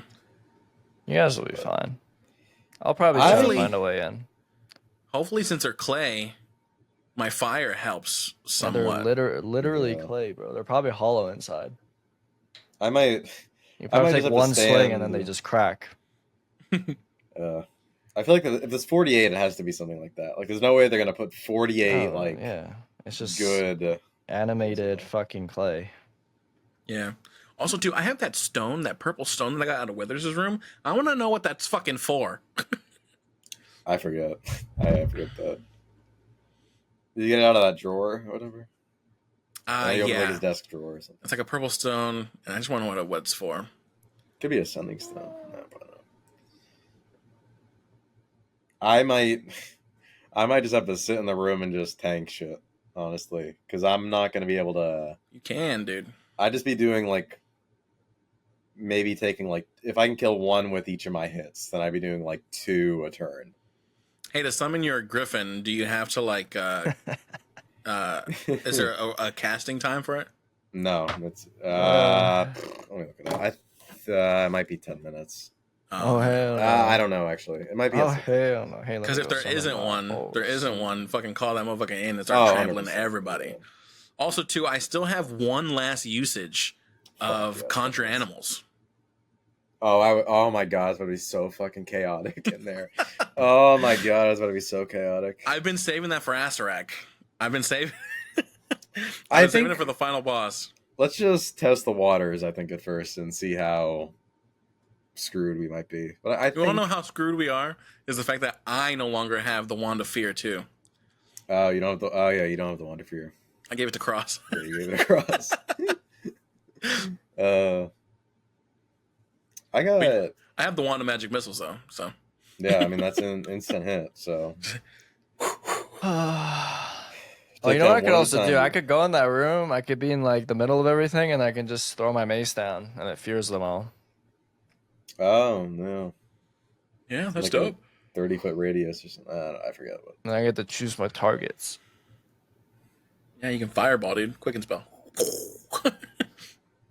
You guys will be fine. I'll probably I- try to find a way in. hopefully, since they're clay, my fire helps somewhat. They're literally Yeah. clay, bro. They're probably hollow inside. I might. You I probably might just take have to one swing and then stand- they just crack. I feel like if it's 48, it has to be something like that. Like, there's no way they're gonna put 48 Oh, like yeah, it's just good. animated fucking clay. Yeah. Also, too, I have that stone, that purple stone that I got out of Withers' room. I want to know what that's fucking for. I forget. I forget that. Did you get it out of that drawer or whatever? You opened, like, Yeah. his desk drawer or something. It's like a purple stone, and I just want to know what it's for. Could be a sending stone. No, probably not. I might just have to sit in the room and just tank shit. honestly, because I'm not gonna be able to. You can, dude. I'd just be doing like maybe taking like if I can kill one with each of my hits, then I'd be doing like 2 a turn. Hey, to summon your griffin, do you have to like? Is there a casting time for it? No, it's let me look it up. It might be 10 minutes. Oh hell no. I don't know actually. It might be. Oh hell no. Hey, Because if there isn't one, fucking call that motherfucker in and start trampling 100%. everybody. Also, too, I still have one last usage of Conjure Animals. Oh my god, it's about to be so fucking chaotic in there. Oh my god, it's about to be so chaotic. I've been saving that for Asarak. I've been saving. I saving think it for the final boss. let's just test the waters, I think, at first and see how screwed we might be. But I You think. want to know how screwed we are? Is the fact that I no longer have the Wand of Fear, too. Oh, you don't have the. Oh yeah, you don't have the Wand of Fear. I gave it to Cross. Yeah, you gave it across. I got. I have the Wand of Magic Missiles, though, so. Yeah, I mean that's an instant hit. So. Oh, you know what I could also do? I could go in that room. I could be in like the middle of everything, and I can just throw my mace down, and it fears them all. Oh no. Yeah, that's like dope. 30-foot radius or something. I forget what. And I get to choose my targets. Yeah, you can fireball, dude. Quicken spell.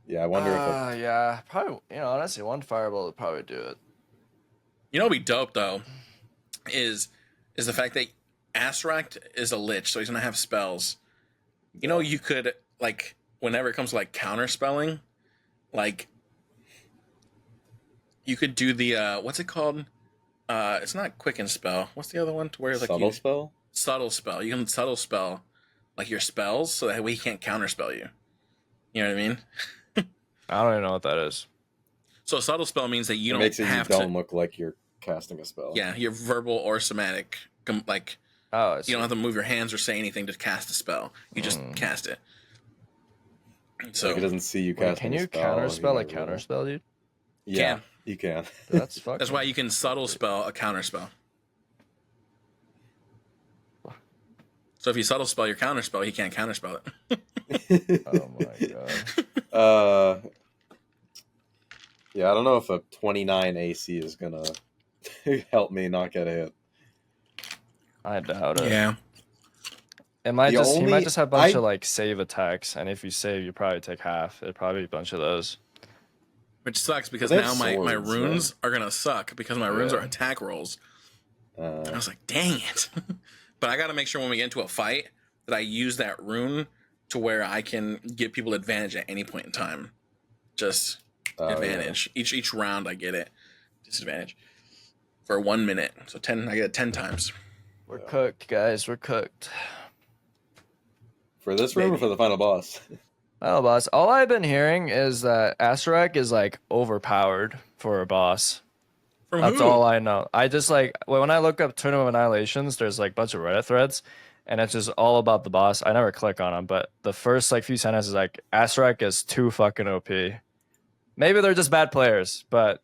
Yeah, I wonder if. Yeah, probably. You know, honestly, one fireball would probably do it. You know what'd be dope though, is the fact that Asarak is a lich, so he's gonna have spells. You know, you could like whenever it comes to like counter spelling, like you could do the what's it called? It's not quicken spell. What's the other one? To where like Subtle spell. Subtle spell. You can subtle spell like your spells, so that way he can't counter spell you. You know what I mean? I don't even know what that is. So a subtle spell means that you don't makes it have you don't to. look like you're casting a spell. Yeah, you're verbal or somatic. Like Oh, you don't have to move your hands or say anything to cast a spell. You just cast it. So like it doesn't see you casting. Can you counter spell like counter spell, dude? Yeah, you can. That's fucking. That's why you can subtle spell a counter spell. So if you subtle spell your counter spell, he can't counter spell it. Oh my god. Yeah, I don't know if a 29 AC is gonna help me not get a hit. I doubt it. Yeah. It might The he might only- just have a bunch of like save attacks, and if you save, you probably take half. It'd probably be a bunch of those. Which sucks because They now have my swords, runes are gonna suck because my runes Yeah. are attack rolls. I was like, dang it. But I gotta make sure when we get into a fight that I use that rune to where I can give people advantage at any point in time. Just advantage. Each round I get it. Disadvantage. For 1 minute. So 10 I get it 10 times. We're cooked, guys. We're cooked. For this room or Maybe. for the final boss? Oh, boss. All I've been hearing is that Asarak is like overpowered for a boss. From That's who? all I know. I just like when I look up Tournament of Annihilations, there's like a bunch of Reddit threads, and it's just all about the boss. I never click on them, but the first like few sentences like Asarak is too fucking OP. Maybe they're just bad players, but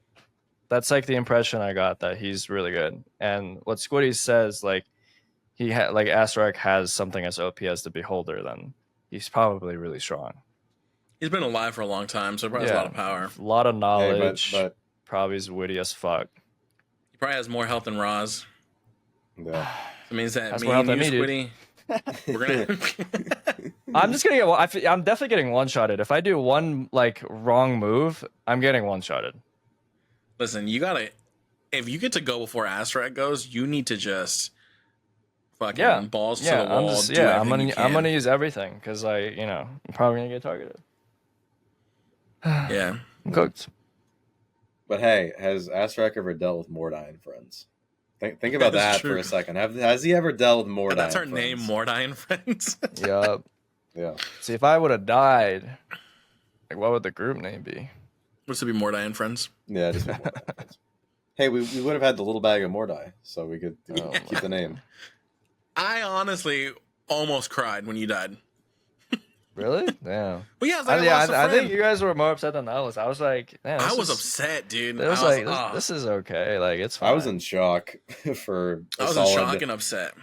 that's like the impression I got, that he's really good. And what Squiddy says, like like Asarak has something as OP as the Beholder, then he's probably really strong. He's been alive for a long time, so he probably has a lot of power. A lot of knowledge. but Probably is witty as fuck. He probably has more health than Roz. yeah. It means that That's me more health and than you, me, Squiddy, we're gonna. I'm just gonna get. I'm definitely getting one-shotted. If I do one like wrong move, I'm getting one-shotted. Listen, you gotta. If you get to go before Asarak goes, you need to just fucking balls to the wall. I'm gonna use everything because I'm probably gonna get targeted. Yeah. I'm cooked. But hey, has Asarak ever dealt with Mordai and friends? Think about That is that true. for a second. Has he ever dealt with Mordai? That's our and name, friends? Mordai and Friends. Yup. Yeah. See, if I would have died, like, what would the group name be? What's to be Mordai and Friends? Yeah, just Mordai and friends. Hey, we would have had the little bag of Mordai, so we could keep the name. I honestly almost cried when you died. Really? Damn. Well, yeah, it's like I lost a I friend. think you guys were more upset than I was. I was like, man, I was upset, dude. It was I like, "Ah." this is okay. Like, it's fine. I was in shock for. I was in shock and upset.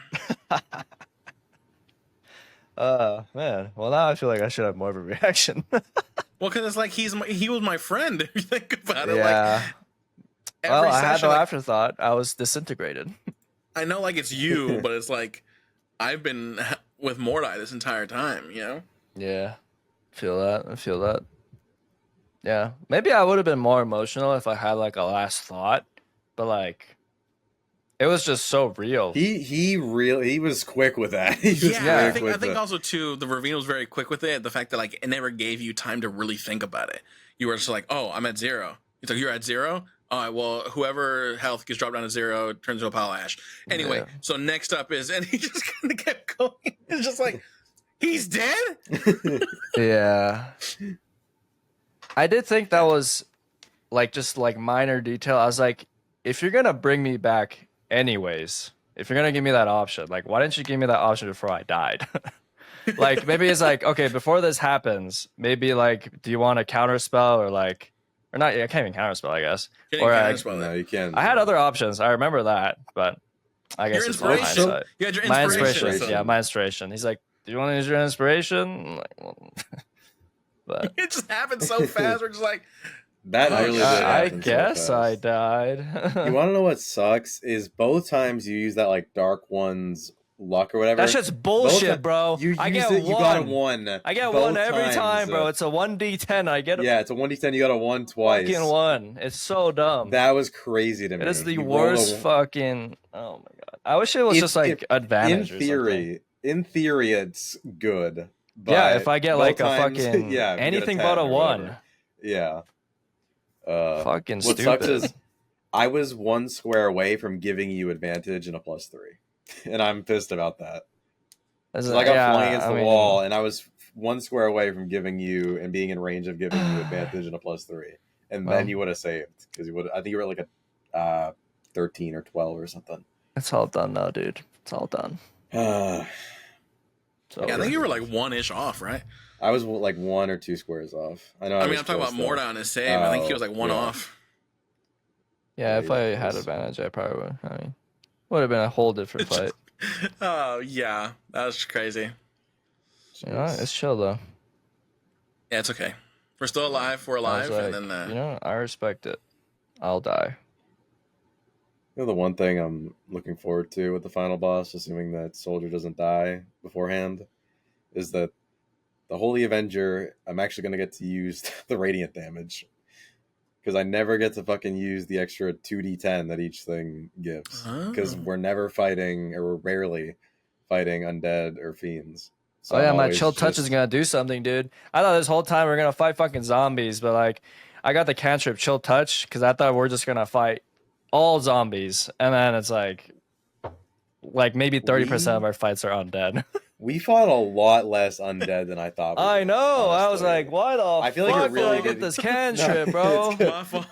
Man. Well, now I feel like I should have more of a reaction. Well, because it's like he was my friend. If you think about it, like Yeah. Well, every I had session, no like afterthought. I was disintegrated. I know like it's you, but it's like I've been with Mordai this entire time. You know? Yeah. Feel that. I feel that. Yeah. Maybe I would have been more emotional if I had like a last thought, but like it was just so real. He was quick with that. He was Yeah, I quick think with also too the Ravine was very quick with it. The fact that like it never gave you time to really think about it. You were just like, oh, I'm at 0. He's like, you're at 0. All right, well, whoever health gets dropped down to 0 turns into a pile of ash. Anyway, Yeah. so next up is, and he just kind of kept going. It's just like, he's dead. Yeah. I did think that was like just like minor detail. I was like, if you're gonna bring me back anyways, if you're gonna give me that option, like why didn't you give me that option before I died? Like maybe it's like, okay, before this happens, maybe like do you want a counter spell or like or not, yeah, I can't even counter spell, I guess. Can't Or even like, counterspell No, it. you can't. I had other options. I remember that, but I guess Your it's more inspiration. hindsight. You had your My inspiration. inspiration. So Yeah, my inspiration. He's like, do you want to use your inspiration? I'm like, well, but it just happened so fast. We're just like, That Oh, really did I happen so guess I fast. died. You want to know what sucks is both times you use that like Dark One's luck or whatever. That shit's bullshit, bro. You I used get it. You got a one. 1. I get both one every times. time, bro. It's a 1d10. I get a Yeah, it's a 1d10. You got a 1 twice. fucking 1. It's so dumb. That was crazy to me. It is the You rolled worst a- fucking. Oh my god. I wish it was If- just like advantage. in theory, it's good. But Yeah, if I get both like a times- fucking yeah, if you get anything 10 but a or 1. whatever. Yeah. Fucking What stupid. sucks is I was 1 square away from giving you advantage and a +3, and I'm pissed about that. So I got flung against the wall, and I was 1 square away from giving you and being in range of giving you advantage and a +3, and Well. then you would have saved because you would. I think you were at like a 13 or 12 or something. It's all done now, dude. It's all done. I So yeah, I think you were like 1-ish off, right? was like 1 or 2 squares off. I know. I mean, was I'm talking about close, though. Mordai on his save. I think he was like 1 yeah. off. yeah, if Yeah, I it had was- advantage, I probably would. I mean, would have been a whole different fight. Oh yeah, that was crazy. You know, it's chill though. Yeah, it's okay. We're still alive. We're I alive, was like, and then you know, I respect it. I'll die. You know, the one thing I'm looking forward to with the final boss, assuming that Soldier doesn't die beforehand, is that the Holy Avenger, I'm actually going to get to use the Radiant damage. Because I never get to fucking use the extra 2d10 that each thing gives. Because Oh. we're never fighting, or we're rarely fighting undead or fiends. So Oh yeah, I'm my always chill touch just- is gonna do something, dude. I thought this whole time we are gonna fight fucking zombies, but like, I got the cantrip chill touch because I thought we're just gonna fight all zombies, and then it's like maybe 30% of our fights are undead. We fought a lot less undead than I thought we I did, know. I was honestly. like, why the I feel like it fuck did I really get did- this No, cantrip, bro? it's good. My fault.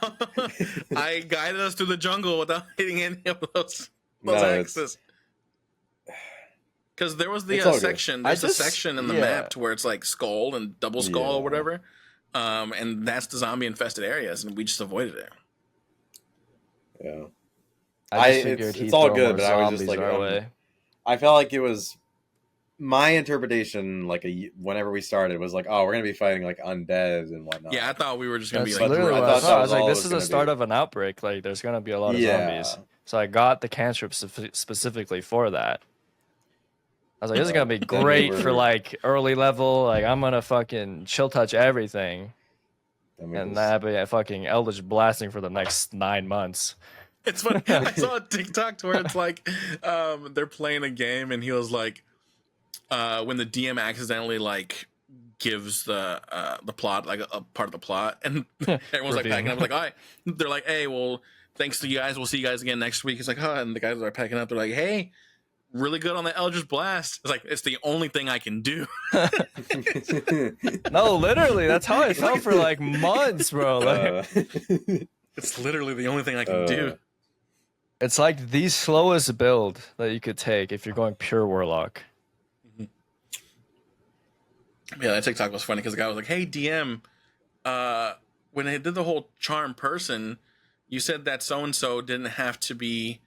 I guided us through the jungle without hitting any of those No, it's- axes. Because there was the It's all good. section. I There's a just- section in the yeah. map to where it's like skull and double skull Yeah. or whatever, and that's the zombie infested areas, and we just avoided it. Yeah. I just it's- figured he'd it's all throw good, more but I was just zombies like, our way. I felt like it was my interpretation. Like whenever we started, was like, oh, we're gonna be fighting like undead and whatnot. Yeah, I thought we were just gonna That's be like, literally I what I thought thought. that I was was like, all it this was is the gonna start be. of an outbreak. Like, there's gonna be a lot of Yeah. zombies. So I got the cantrip specifically for that. I was like, this is gonna be Then we great were- for like early level. Like, I'm gonna fucking chill touch everything, Then we and just- that be fucking Eldritch blasting for the next 9 months. It's funny. I saw a TikTok to where it's like they're playing a game, and he was like, when the DM accidentally like gives the plot like a part of the plot, and everyone's like Reveal. packing up, like, all right. They're like, hey, well, thanks to you guys. We'll see you guys again next week. It's like, oh, and the guys are packing up. They're like, hey, really good on the Eldritch Blast. It's like, it's the only thing I can do. No, literally, that's how I felt for like months, bro. Like, It's literally the only thing I can do. it's like the slowest build that you could take if you're going pure warlock. Yeah, that TikTok was funny because the guy was like, hey, DM, when they did the whole charm person, you said that so-and-so didn't have to be,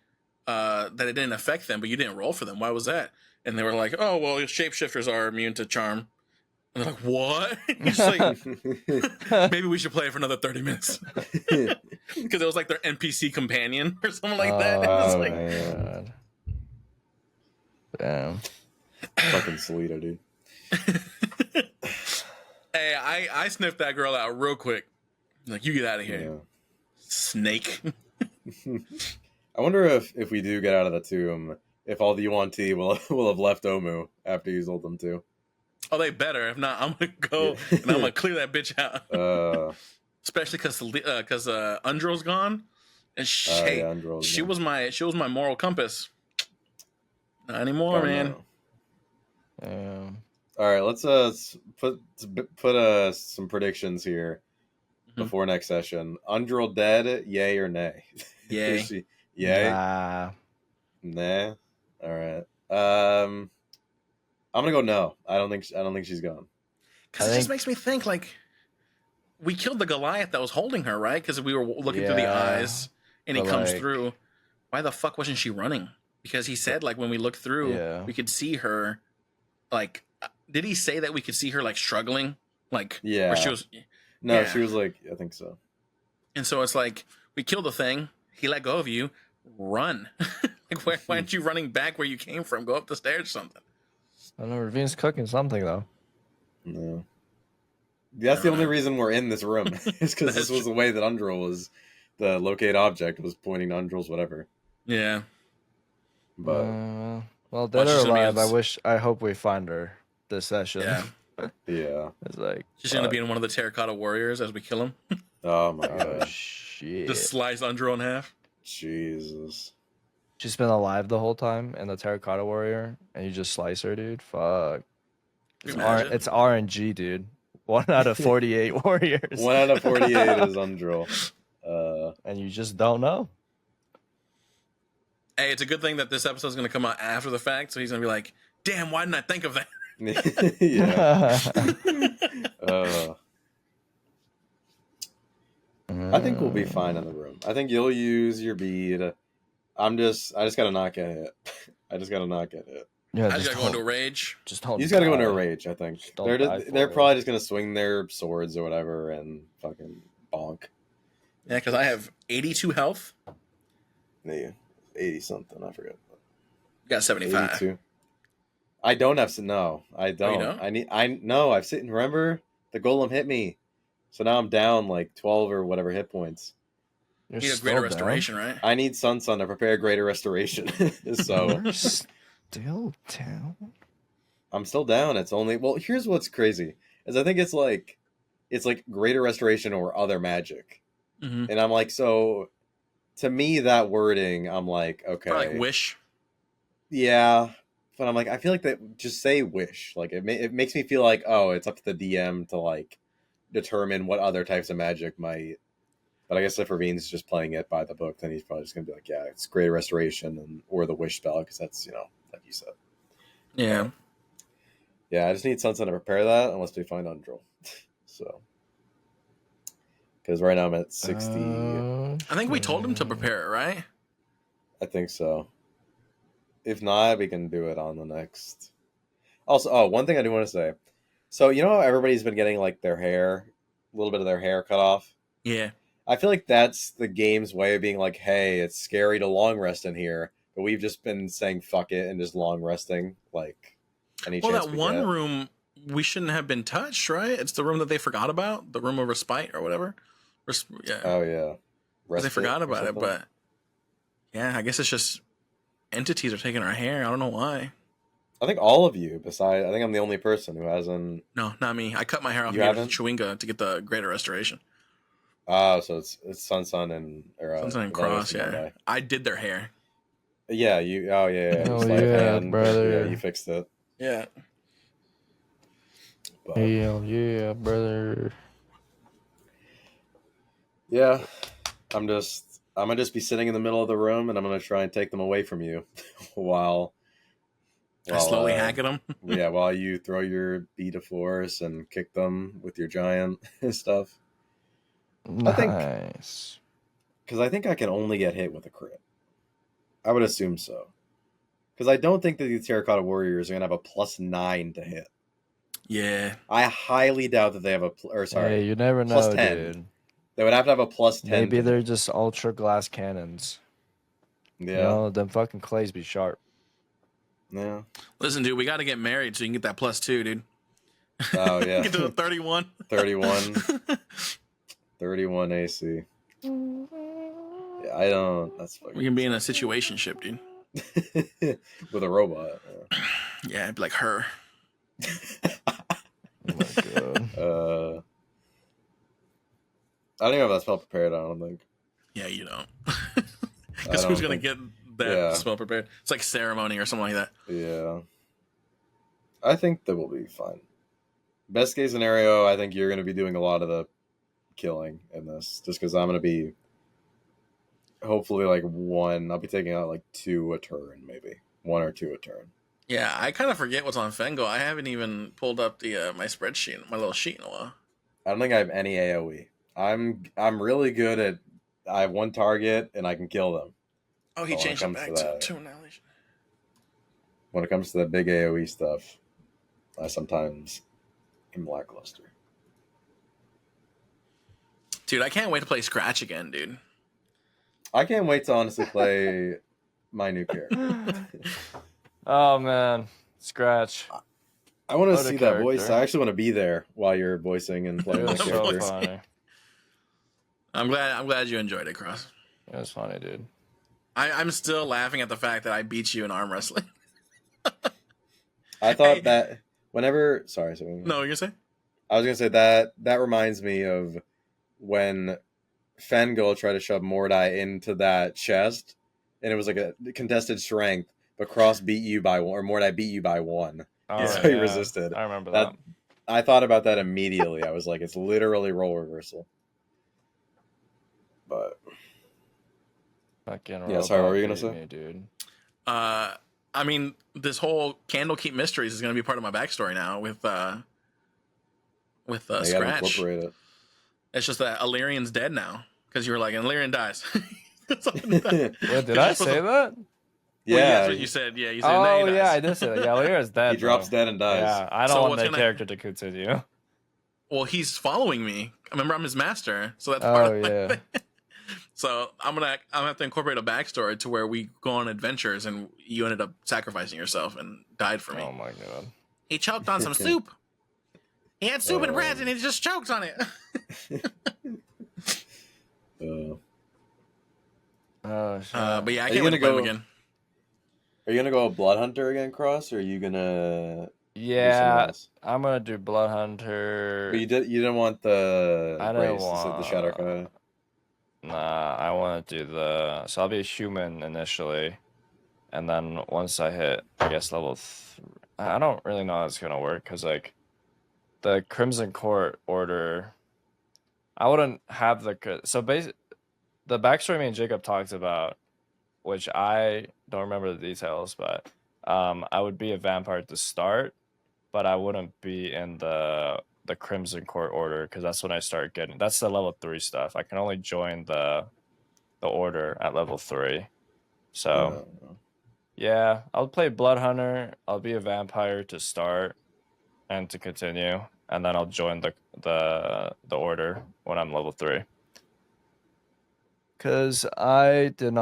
that it didn't affect them, but you didn't roll for them. Why was that? and they were like, "Oh well, shapeshifters are immune to charm." And they're like, "What?" He's just like, "Maybe we should play it for another 30 minutes," because it was like their NPC companion or something like that. It was like, man. Damn. Fucking Salita, dude. "Hey, I sniffed that girl out real quick. Like, you get out of here, Yeah. snake." I wonder if we do get out of the tomb, if all the Yuan Ti will have left Omu after you sold them too. Oh, they better. If not, I'm gonna go and I'm gonna clear that bitch out. Especially because Undrill's gone, and yeah, Undrill's she gone. was my moral compass. Not anymore, man. All right, let's put some predictions here before next session. Undrill dead, yay or nay? Yay. Yay? Nah. Nah. All right. I'm gonna go no. I don't think she's gone. Because it just makes me think, like, we killed the Goliath that was holding her, right? Because we were looking through the eyes, and he comes through. Why the fuck wasn't she running? Because he said, like, when we looked through, we could see her. Like, did he say that we could see her, like, struggling? Like, where she was. No, she was like, I think so. And so it's like, we killed the thing. He let go of you. Run. Like, why aren't you running back where you came from? Go up the stairs or something. I don't know. Ravine's cooking something, though. No. That's the only reason we're in this room. Is because this was the way that Undrill was. The locate object was pointing to Undrill's whatever. Yeah. But well, dead or alive, I hope we find her this session. Yeah. Yeah. It's like she's gonna be in one of the terracotta warriors as we kill him. Oh my god. Shit. Just slice Undrill in half. Jesus. She's been alive the whole time in the terracotta warrior, and you just slice her, dude. Fuck. It's RNG, dude. 1 out of 48 warriors. 1 out of 48 is Undrill. And you just don't know. Hey, it's a good thing that this episode's going to come out after the fact, so he's going to be like, damn, why didn't I think of that? Yeah. I think we'll be fine in the room. I think you'll use your bead. I just gotta not get hit. I just gotta not get hit. Yeah, I just gotta go into a rage. Just don't. You just gotta go into a rage, I think. They're it. probably just gonna swing their swords or whatever and fucking bonk. Yeah, because I have 82 health. Yeah, 80 something, I forget. You got 75. 82. I don't have to. No, I don't. Oh, you don't? I've sitting. Remember, the golem hit me, so now I'm down like 12 or whatever hit points. You need a greater restoration, right? I need Sun to prepare greater restoration. So you're still down. I'm still down. It's only here's what's crazy is I think it's like greater restoration or other magic, and I'm like, so to me that wording, I'm like, okay, like wish. Yeah. But I'm like, I feel like that just say wish. Like it makes me feel like, oh, it's up to the DM to like determine what other types of magic might. But I guess if Ravine's just playing it by the book, then he's probably just gonna be like, yeah, it's greater restoration or the wish spell because that's like you said. Yeah. Yeah, I just need Sunset to prepare that unless we find Undrill. So, because right now I'm at 60. I think we told him to prepare it, right? I think so. If not, we can do it on the next. Also, one thing I do want to say. So, you know how everybody's been getting like their hair, a little bit of their hair cut off? Yeah. I feel like that's the game's way of being like, hey, it's scary to long rest in here. But we've just been saying fuck it and just long resting. Like, any chance that one room, we shouldn't have been touched, right? It's the room that they forgot about. The room of respite or whatever. Yeah. Oh, yeah. They forgot about it, but yeah, I guess it's just entities are taking our hair. I don't know why. I think all of you, I think I'm the only person who hasn't. No, not me. I cut my hair off here in Chewinga to get the greater restoration. Oh, so it's Sun and Sun and Cross, yeah. I did their hair. Yeah, you. Oh, yeah. Oh, yeah, brother. Yeah, you fixed it. Yeah. But, hell yeah, brother. Yeah, I'm gonna just be sitting in the middle of the room, and I'm gonna try and take them away from you, while slowly hack at them. Yeah, while you throw your beat of force and kick them with your giant and stuff. Nice. Because I think I can only get hit with a crit. I would assume so. Because I don't think that these Terracotta Warriors are going to have a +9 to hit. Yeah. I highly doubt that they have Hey, you never know, +10. dude. They would have to have a +10. Maybe they're just ultra glass cannons. Yeah. You know, them fucking clays be sharp. Yeah. Listen, dude, we got to get married so you can get that +2, dude. Oh, yeah. Get to the 31. 31. 31 AC. Yeah, I don't. That's fucking. We can be in a situationship, dude. With a robot. Yeah, it'd be like her. Oh my god. I don't even have that spell prepared. I don't think. Yeah, you don't. Because who's gonna get that spell prepared? It's like ceremony or something like that. Yeah. I think that will be fine. Best case scenario, I think you're gonna be doing a lot of the killing in this, just because I'm gonna be hopefully like one. I'll be taking out like 2 a turn, maybe 1 or 2 a turn. Yeah, I kind of forget what's on Fengo. I haven't even pulled up the my spreadsheet, my little sheet in a while. I don't think I have any AOE. I'm really good at. I have one target and I can kill them. Oh, he changed it back to 2 annihilation. When it comes to the big AOE stuff, I sometimes am lackluster. Dude, I can't wait to play Scratch again, dude. I can't wait to honestly play my new character. Oh man, Scratch. I want to see that voice. I actually want to be there while you're voicing and playing that character. So funny. I'm glad you enjoyed it, Cross. It was funny, dude. I'm still laughing at the fact that I beat you in arm wrestling. I thought that whenever. Sorry. No, you're gonna say? I was gonna say that reminds me of when Fengel tried to shove Mordai into that chest, and it was like a contested strength, but Cross beat you by 1, or Mordai beat you by 1. Oh, so he resisted. I remember that. I thought about that immediately. I was like, it's literally role reversal. But fucking yeah, sorry, what were you gonna say, me, dude? I mean, this whole Candlekeep Mysteries is gonna be part of my backstory now with Scratch. Incorporate it. It's just that Illyrian's dead now because you were like, Illyrian dies. Wait, did I say that? Yeah, well, that's what you said. Yeah, you said. Oh yeah, I did say that. Yeah, Lyra's dead. He drops dead and dies. Yeah, I don't want that character to continue. Well, he's following me. Remember, I'm his master, so that's part of my thing. So I'm gonna have to incorporate a backstory to where we go on adventures, and you ended up sacrificing yourself and died for me. Oh my god! He choked on some soup. He had soup and bread, and he just choked on it. Oh shit! But yeah, I can't wait to play him again. Are you gonna go Blood Hunter again, Cross, or are you gonna? Yeah, I'm gonna do Blood Hunter. But you didn't want the. I didn't want the Shadow Cry. Nah, I want to do the. So I'll be a human initially, and then once I hit, I guess level. I don't really know how it's gonna work because like, the Crimson Court order. I wouldn't have the so basically, the backstory me and Jacob talked about, which I don't remember the details, but I would be a vampire to start, but I wouldn't be in the Crimson Court order because that's when I start getting. That's the level 3 stuff. I can only join the order at level 3. So yeah, I'll play Blood Hunter. I'll be a vampire to start and to continue, and then I'll join the order when I'm level 3. Because I didn't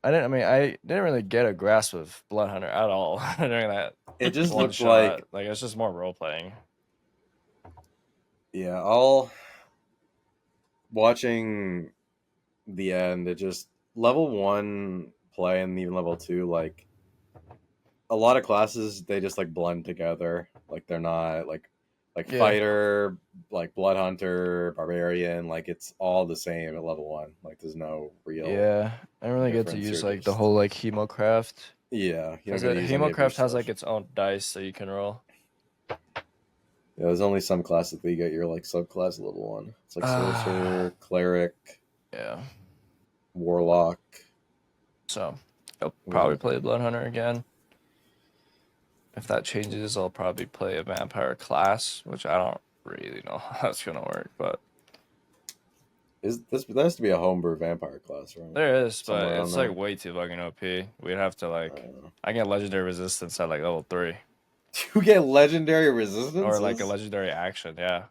really get a grasp of Blood Hunter at all during that. It just looks like it's just more role playing. Yeah, all watching the end, it just level 1 play and even level 2, like a lot of classes they just like blend together. Like they're not like fighter, like Blood Hunter, barbarian, like it's all the same at level 1. Like there's no real. Yeah, I don't really get to use like the whole like Hemocraft. Yeah, Hemocraft has like its own dice that you can roll. Yeah, there's only some classes that you get your like subclass level 1. It's like sorcerer, cleric, warlock. So I'll probably play Blood Hunter again. If that changes, I'll probably play a vampire class, which I don't really know how that's gonna work, but Is this there has to be a homebrew vampire class, right? There is, but Somewhere it's on like way too fucking OP. We'd have to like, there. I get legendary resistance at like level 3, You get legendary or resistances? like a legendary action. Yeah,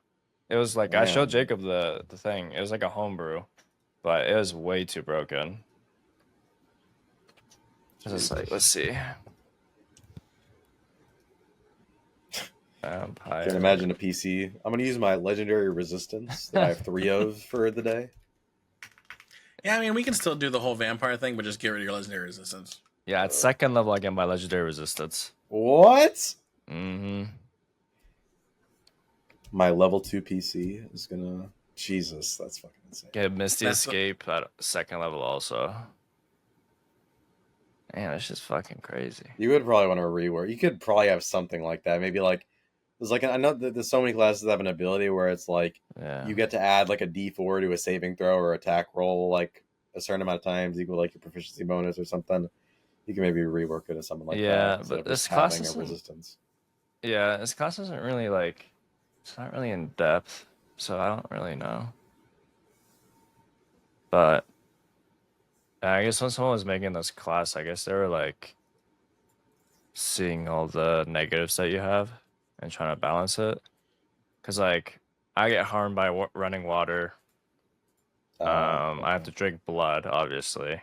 it was like I showed Damn. Jacob the thing. It was like a homebrew, but it was way too broken. It's just like, let's see. Vampire. Can't imagine a PC. I'm gonna use my legendary resistance that I have 3 of for the day. Yeah, I mean, we can still do the whole vampire thing, but just get rid of your legendary resistance. Yeah, at second level, I get my legendary resistance. What? Mm-hmm. My level 2 PC is gonna. Jesus, that's fucking insane. Get Misty That's the- Escape at second level also. Man, it's just fucking crazy. You would probably want to rework. You could probably have something like that. Maybe like there's like I know that there's so many classes that have an ability where it's like Yeah. you get to add like a D4 to a saving throw or attack roll like a certain amount of times equal like your proficiency bonus or something. You can maybe rework it as something like that. Yeah, instead but of this just class having a isn't- resistance. Yeah, this class isn't really like, it's not really in depth, so I don't really know. But I guess when someone was making this class, I guess they were like seeing all the negatives that you have and trying to balance it. Because like I get harmed by running water. I have to drink blood, obviously.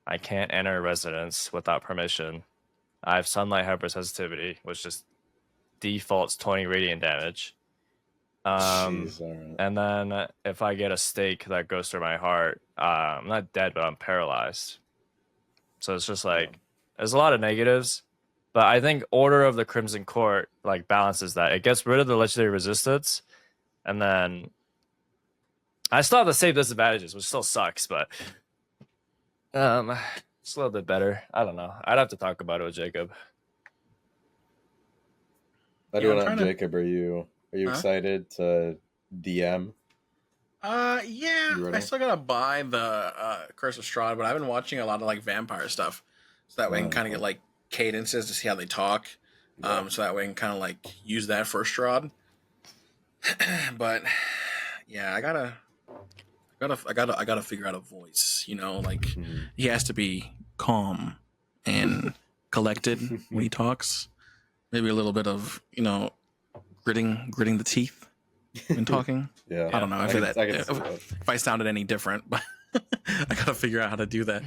I can't enter a residence without permission. I have sunlight hypersensitivity, which just defaults 20 radiant damage. Jeez, all right. And then if I get a stake that goes through my heart, I'm not dead, but I'm paralyzed. So it's just like there's a lot of negatives, but I think Order of the Crimson Court like balances that. It gets rid of the legendary resistance, and then I still have the same disadvantages, which still sucks, but it's a little bit better. I don't know. I'd have to talk about it with Jacob. I Yeah, do I'm not, trying to- Jacob. Are you Huh? excited to DM? Yeah, You ready? I still gotta buy the Curse of Strahd, but I've been watching a lot of like vampire stuff, so that way I can kind of get like cadences to see how they talk. So that way I can kind of like use that for Strahd. But yeah, I gotta figure out a voice. You know, like he has to be calm and collected when he talks. Maybe a little bit of gritting the teeth when talking. Yeah, I don't know I can see that. if I sounded any different, but I gotta figure out how to do that.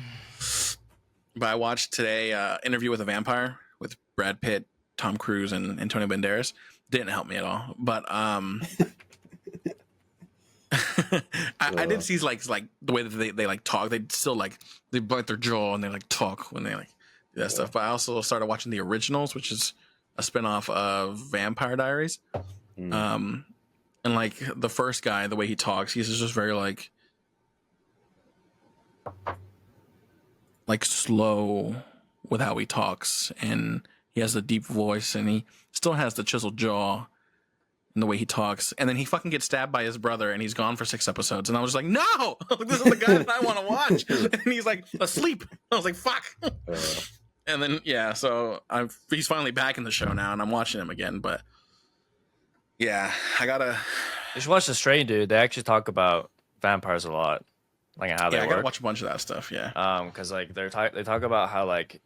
But I watched today Interview with a Vampire with Brad Pitt, Tom Cruise, and Antonio Banderas. Didn't help me at all, but I did see like the way that they like talk. They still like they bite their jaw and they like talk when they like do that stuff. But I also started watching the originals, which is a spinoff of Vampire Diaries. And like the first guy, the way he talks, he's just very like slow with how he talks, and he has a deep voice, and he still has the chiseled jaw in the way he talks. And then he fucking gets stabbed by his brother, and he's gone for 6 episodes. And I was like, no, this is the guy that I want to watch. And he's like asleep. I was like, fuck. And then yeah, so he's finally back in the show now, and I'm watching him again. But yeah, I gotta. You should watch The Strain, dude. They actually talk about vampires a lot, like how they I work. gotta watch a bunch of that stuff. Yeah. Because like they talk about how like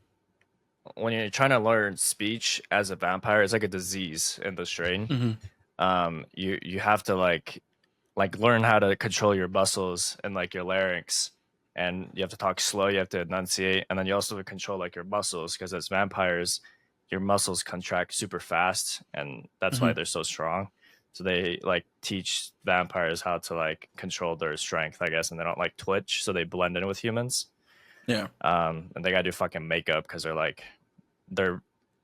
when you're trying to learn speech as a vampire, it's like a disease in The Strain. You have to like learn how to control your muscles and like your larynx, and you have to talk slow. You have to enunciate, and then you also have to control like your muscles, because as vampires, your muscles contract super fast, and that's why they're so strong. So they like teach vampires how to like control their strength, I guess, and they don't like twitch, so they blend in with humans. Yeah. And they gotta do fucking makeup because they're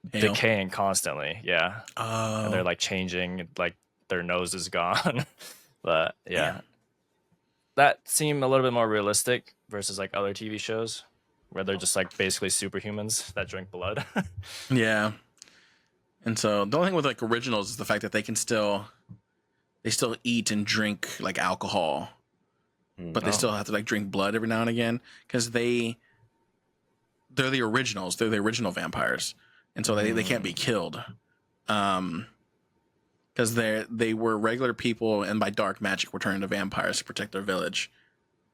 decaying constantly. Yeah. Oh. And they're like changing, like their nose is gone. But yeah, that seemed a little bit more realistic versus like other TV shows where they're just like basically superhumans that drink blood. Yeah. And so the only thing with like originals is the fact that they still eat and drink like alcohol, but they still have to like drink blood every now and again, because they're the originals. They're the original vampires, and so they can't be killed, because they were regular people, and by dark magic were turned into vampires to protect their village.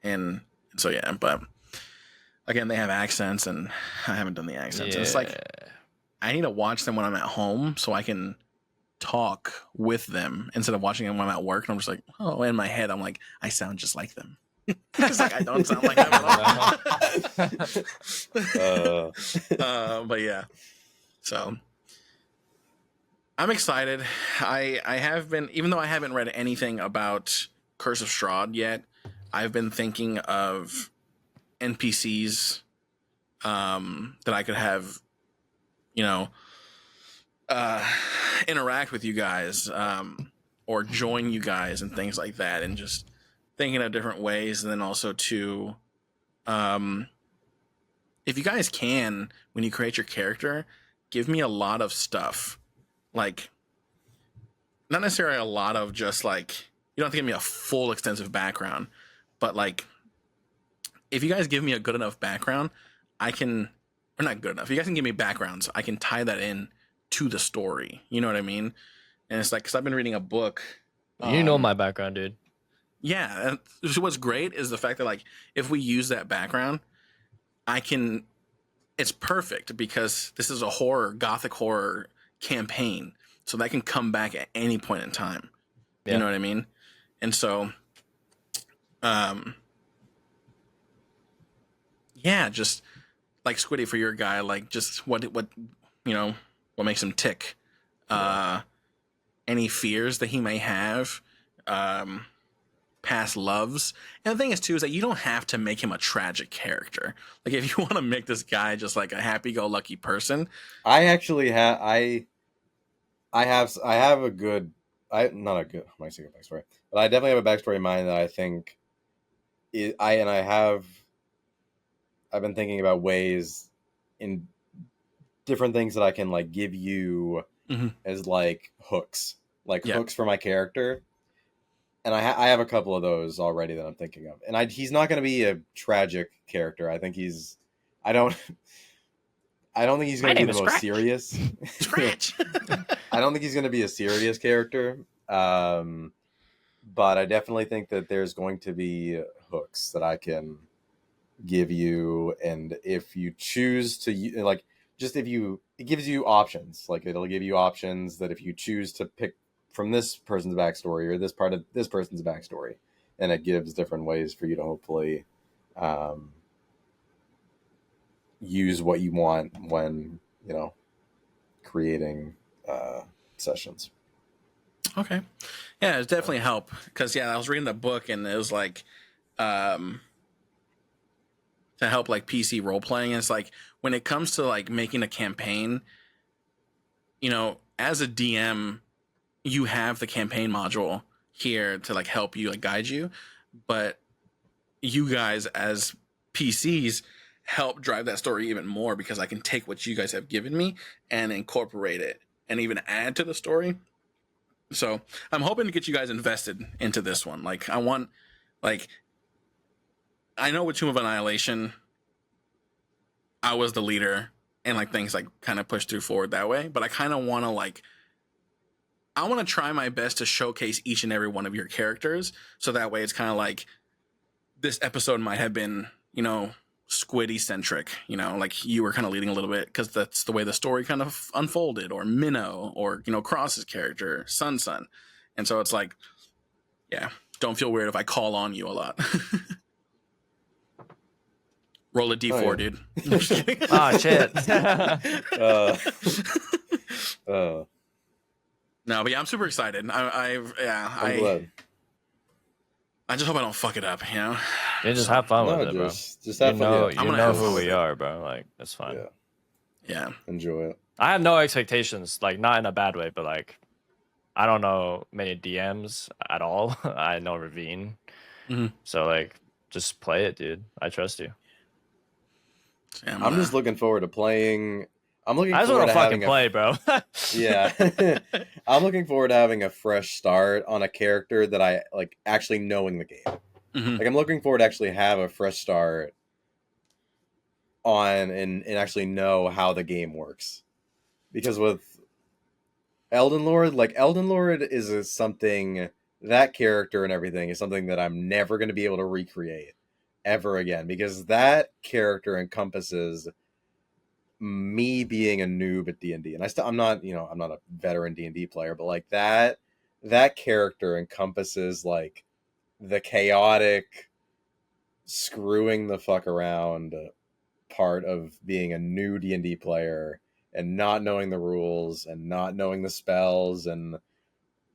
and so yeah. But again, they have accents, and I haven't done the accents. And it's like I need to watch them when I'm at home so I can talk with them instead of watching them when I'm at work. And I'm just like, oh, in my head, I'm like, I sound just like them. It's like I don't sound like them at all. But yeah, so I'm excited. I have been, even though I haven't read anything about Curse of Strahd yet, I've been thinking of NPCs that I could have, you know, interact with you guys or join you guys and things like that, and just thinking of different ways. And then also to if you guys can, when you create your character, give me a lot of stuff, like not necessarily a lot of just like, you don't have to give me a full extensive background, but like if you guys give me a good enough background, I can, or not good enough, if you guys can give me backgrounds, I can tie that in to the story. You know what I mean? And it's like, because I've been reading a book. You know my background, dude. Yeah. And what's great is the fact that, like, if we use that background, I can, it's perfect because this is a horror, gothic horror campaign. So that can come back at any point in time. Yeah. You know what I mean? And so, yeah, just like Squiddy for your guy, like just what, you know, what makes him tick. Any fears that he may have, past loves. And the thing is too is that you don't have to make him a tragic character. Like if you want to make this guy just like a happy-go-lucky person, I actually have I have a good not a good, I might say a backstory, but I definitely have a backstory in mind that I think I've been thinking about ways in different things that I can like give you as like hooks, hooks for my character. And I have a couple of those already that I'm thinking of. And he's not going to be a tragic character. I think I don't think he's going to be the most serious. Scratch. I don't think he's going to be a serious character. But I definitely think that there's going to be hooks that I can give you. And if you choose to, like, it gives you options. Like, it'll give you options that if you choose to pick from this person's backstory or this part of this person's backstory, and it gives different ways for you to hopefully use what you want when, you know, creating sessions. Okay. Yeah, it's definitely help because I was reading the book and it was like to help like PC role playing. It's like when it comes to like making a campaign, you know, as a DM, you have the campaign module here to like help you, like guide you, but you guys as PCs help drive that story even more because I can take what you guys have given me and incorporate it and even add to the story. So I'm hoping to get you guys invested into this one. Like I want, like, I know with Tomb of Annihilation, I was the leader and like things like kind of pushed through forward that way, but I kind of want to like, I want to try my best to showcase each and every one of your characters. So that way it's kind of like this episode might have been, you know, Squiddy centric, you know, like you were kind of leading a little bit because that's the way the story kind of unfolded, or Minnow, or, you know, Cross's character, Sun. And so it's like, yeah, don't feel weird if I call on you a lot. Roll a D4, dude. I'm just kidding. Oh, shit. No, but yeah, I'm super excited. I'm glad. I just hope I don't fuck it up, you know? You just have fun with it, bro. Just have fun. You know who we are, bro. Like, that's fine. Yeah. Enjoy it. I have no expectations, like, not in a bad way, but, like, I don't know many DMs at all. I know Ravine. So, like, just play it, dude. I trust you. Yeah, I'm just looking forward to playing. I'm looking I just forward want to to fucking having play, bro. Yeah. I'm looking forward to having a fresh start on a character that I like actually knowing the game. Like I'm looking forward to actually have a fresh start on and actually know how the game works. Because with Elden Lord, like Elden Lord is something, that character and everything is something that I'm never going to be able to recreate. ever again, because that character encompasses me being a noob at D&D. And I'm not, I'm not a veteran D&D player, but like that character encompasses like the chaotic screwing the fuck around part of being a new D&D player and not knowing the rules and not knowing the spells and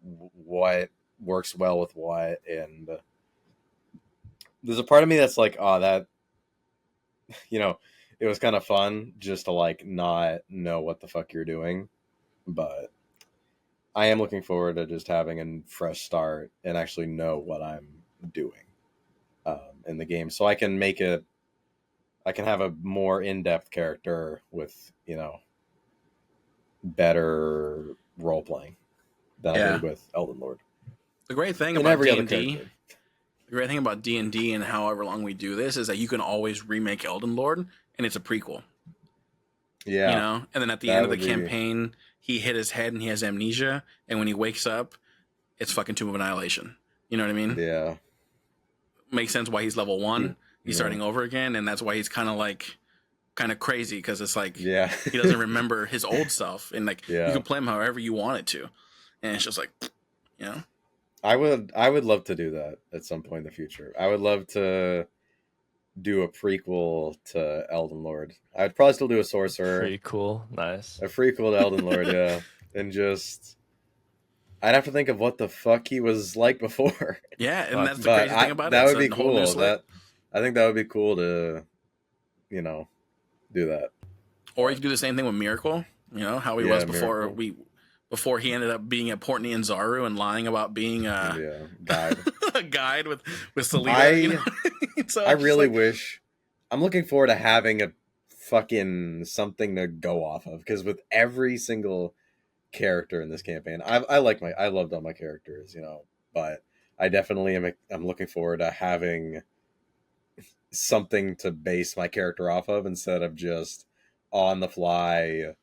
what works well with what. And there's a part of me that's like, oh, that, it was kind of fun just to like not know what the fuck you're doing. But I am looking forward to just having a fresh start and actually know what I'm doing in the game, so I can have a more in-depth character with better role playing than I did with Elden Lord. The great thing and about every D&D, other character. the great thing about D&D and however long we do this is that you can always remake Elden Lord, and it's a prequel. Yeah, and then at the end of the campaign, he hit his head and he has amnesia, and when he wakes up, it's fucking Tomb of Annihilation. You know what I mean? Yeah. Makes sense why he's level 1. He's starting over again, and that's why he's kind of crazy, because it's like he doesn't remember his old self, and like you can play him however you want it to, and it's just like, I would love to do that at some point in the future. I would love to do a prequel to Elden Lord. I'd probably still do a sorcerer. Pretty cool, nice. A prequel to Elden Lord, yeah, and just I'd have to think of what the fuck he was like before. Yeah, and that's the crazy thing about it. That would be cool. I think that would be cool to, do that. Or you could do the same thing with Miracle. How he was before Miracle. Before he ended up being a Portney and Zaru and lying about being a guide. a guide with Selena. So I really wish. I'm looking forward to having a fucking something to go off of, because with every single character in this campaign, I loved all my characters, but I definitely I'm looking forward to having something to base my character off of instead of just on the fly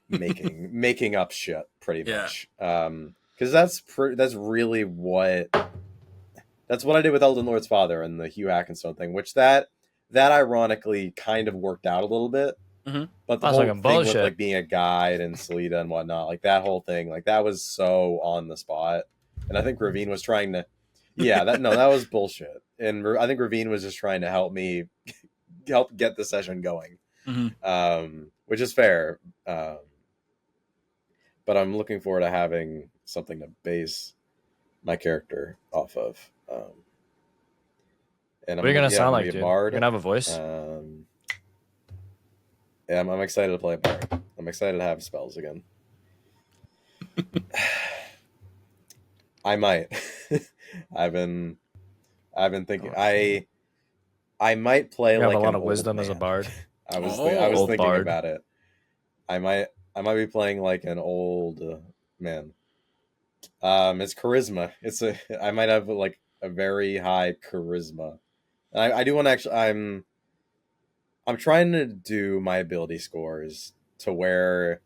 making up shit pretty much. Because that's really what I did with Elden Lord's father and the Hugh Atkinson thing, which that ironically kind of worked out a little bit. Mm-hmm. But the whole thing with like being a guide and Salida and whatnot, like that whole thing, like that was so on the spot. And I think Ravine was trying to, that was bullshit. And I think Ravine was just trying to help get the session going, which is fair. But I'm looking forward to having something to base my character off of. And what are you gonna sound like, dude? Bard. You're gonna have a voice. Yeah, I'm excited to play a bard. I'm excited to have spells again. I might. I've been thinking. I might play you like have a lot of wisdom as a bard. I was thinking bard. about it. I might be playing like an old man. It's charisma. I might have like a very high charisma. And I do want to actually. I'm trying to do my ability scores to where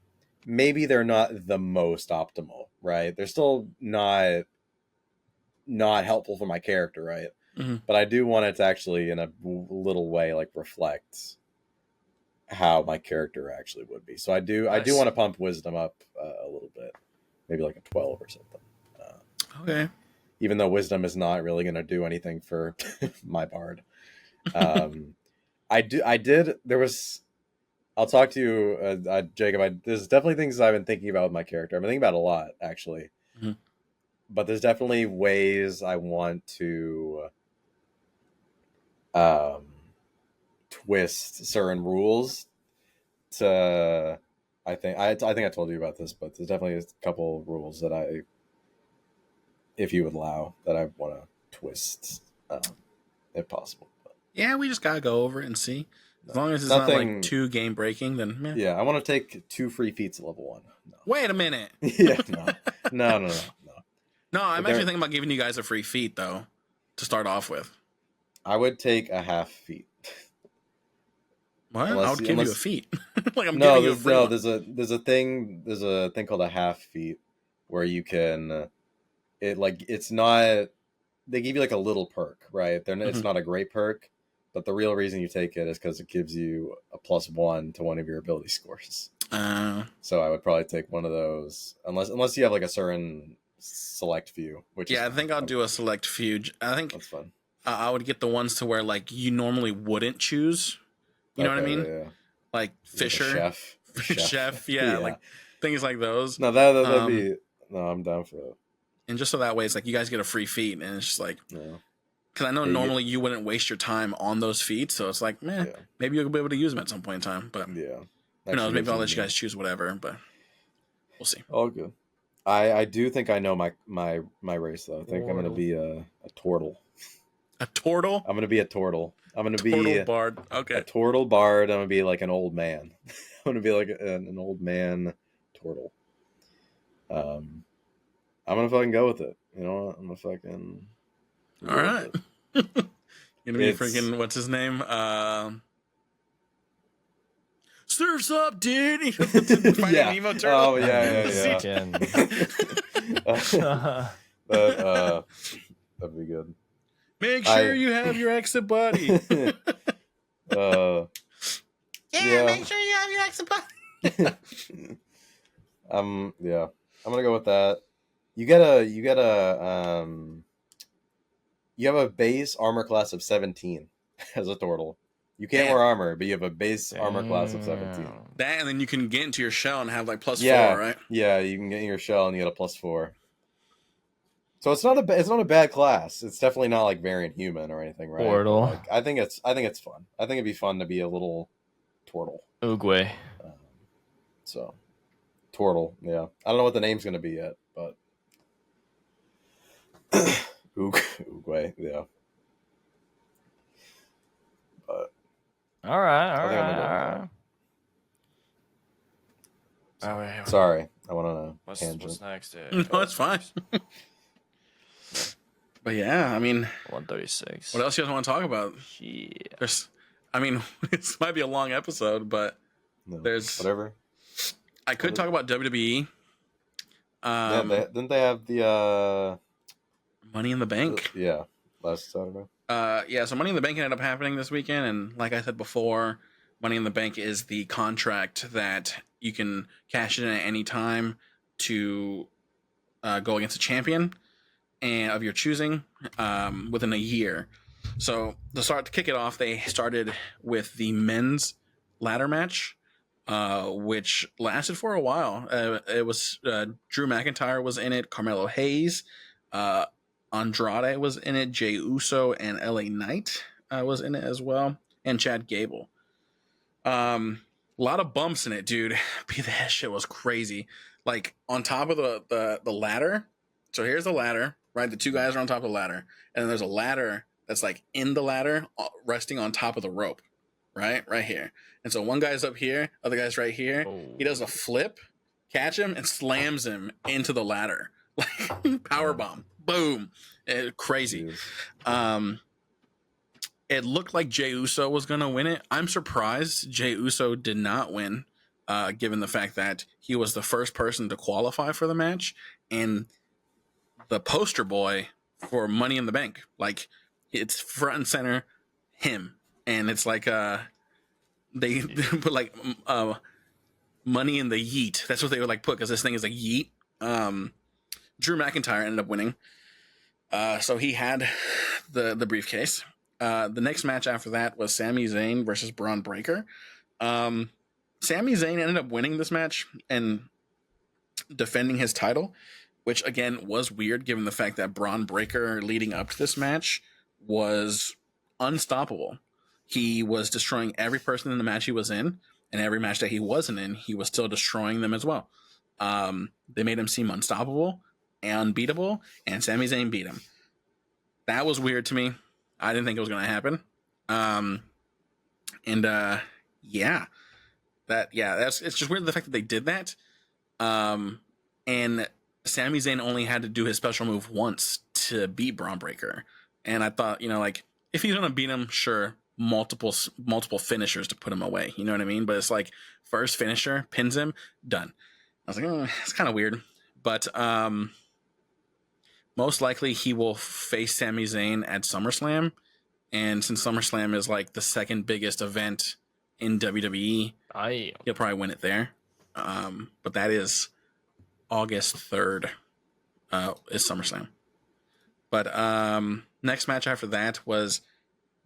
maybe they're not the most optimal, right? They're still not helpful for my character, right? Mm-hmm. But I do want it to actually, in a little way, like reflect how my character actually would be. So I do want to pump wisdom up a little bit, maybe like a 12 or something. Okay. Even though wisdom is not really going to do anything for my bard. I'll talk to you, Jacob. There's definitely things I've been thinking about with my character. I've been thinking about a lot, actually. Mm-hmm. But there's definitely ways I want to twist certain rules to. I think I told you about this, but there's definitely a couple rules that if you would allow, that I want to twist, if possible. But, yeah, we just gotta go over it and see. As long as it's not like too game breaking, then yeah, I want to take 2 free feats at level 1. No. Wait a minute. Yeah, no. No, I'm actually thinking about giving you guys a free feat though, to start off with. I would take a half feat. What? I would give you a feat. Like I'm giving you a free one. There's a thing called a half feat where you can. It's not. They give you like a little perk, right? It's not a great perk, But the real reason you take it is because it gives you a +1 to one of your ability scores. So I would probably take one of those, unless you have like a certain select few. Which yeah, is I think I'll do a select few. I think that's fun. I would get the ones to where like you normally wouldn't choose. You know what I mean? Yeah. Like The Fisher, chef. yeah, like things like those. No, that'd be. No, I'm down for that. And just so that way, it's like you guys get a free feat, and it's just like, because I know normally you wouldn't waste your time on those feats, so it's like, maybe you'll be able to use them at some point in time. But yeah, who knows? Maybe I'll let you guys choose whatever, but we'll see. All good. I do think I know my race though. I think I'm gonna be a turtle. A turtle? I'm gonna be a turtle. I'm gonna be turtle bard. Okay. A turtle bard. I'm gonna be like an old man. I'm gonna be like an old man turtle. I'm gonna fucking go with it. You know what? I'm gonna fucking. All right. Gonna be freaking what's his name? Surf's up, dude. Yeah. Nemo turtle. Oh yeah. That'd be good. Make sure you have your exit buddy. Yeah, make sure you have your exit buddy. Yeah. I'm gonna go with that. You have a base armor class of 17 as a turtle. You can't wear armor, but you have a base armor class of 17. That, and then you can get into your shell and have like +4, right? Yeah, you can get in your shell and you get a +4. So it's not a bad class. It's definitely not like variant human or anything, right? Portal. Like, I think it's fun. I think it'd be fun to be a little turtle. Oogway. So, turtle. Yeah, I don't know what the name's gonna be yet, but Oogway. Yeah. But all right. Oh, wait. Sorry, I went on a tangent. What's next? No, it's fine. But yeah, I mean, 136. What else you guys want to talk about? Yeah. This might be a long episode, but there's whatever. I could talk about WWE. Didn't they have the Money in the Bank? Yeah, last Saturday. So Money in the Bank ended up happening this weekend, and like I said before, Money in the Bank is the contract that you can cash in at any time to go against a champion and of your choosing within a year. So to kick it off, they started with the men's ladder match, which lasted for a while. It was Drew McIntyre was in it, Carmelo Hayes, Andrade was in it, Jey Uso and LA Knight was in it as well, and Chad Gable. A lot of bumps in it, dude. That shit was crazy. Like on top of the ladder. So here's the ladder, right? The two guys are on top of the ladder, and then there's a ladder that's like in the ladder, resting on top of the rope, right here. And so one guy's up here, other guy's right here. Oh. He does a flip, catch him, and slams him into the ladder, like power bomb, boom, crazy. It looked like Jey Uso was gonna win it. I'm surprised Jey Uso did not win, given the fact that he was the first person to qualify for the match and the poster boy for Money in the Bank. Like, it's front and center him, and it's like they put like money in the yeet. That's what they would like put, because this thing is like yeet. Drew McIntyre ended up winning, so he had the briefcase. The next match after that was Sami Zayn versus Braun Breaker. Sami Zayn ended up winning this match and defending his title, which again was weird given the fact that Braun Breaker leading up to this match was unstoppable. He was destroying every person in the match he was in, and every match that he wasn't in, he was still destroying them as well. They made him seem unstoppable and unbeatable, and Sami Zayn beat him. That was weird to me. I didn't think it was going to happen. It's just weird the fact that they did that. And Sami Zayn only had to do his special move once to beat Braun Breaker. And I thought, like, if he's going to beat him, sure, multiple finishers to put him away. You know what I mean? But it's like, first finisher, pins him, done. I was like, it's kind of weird. But most likely he will face Sami Zayn at SummerSlam. And since SummerSlam is like the second biggest event in WWE, he'll probably win it there. But that is August 3rd is SummerSlam. But next match after that was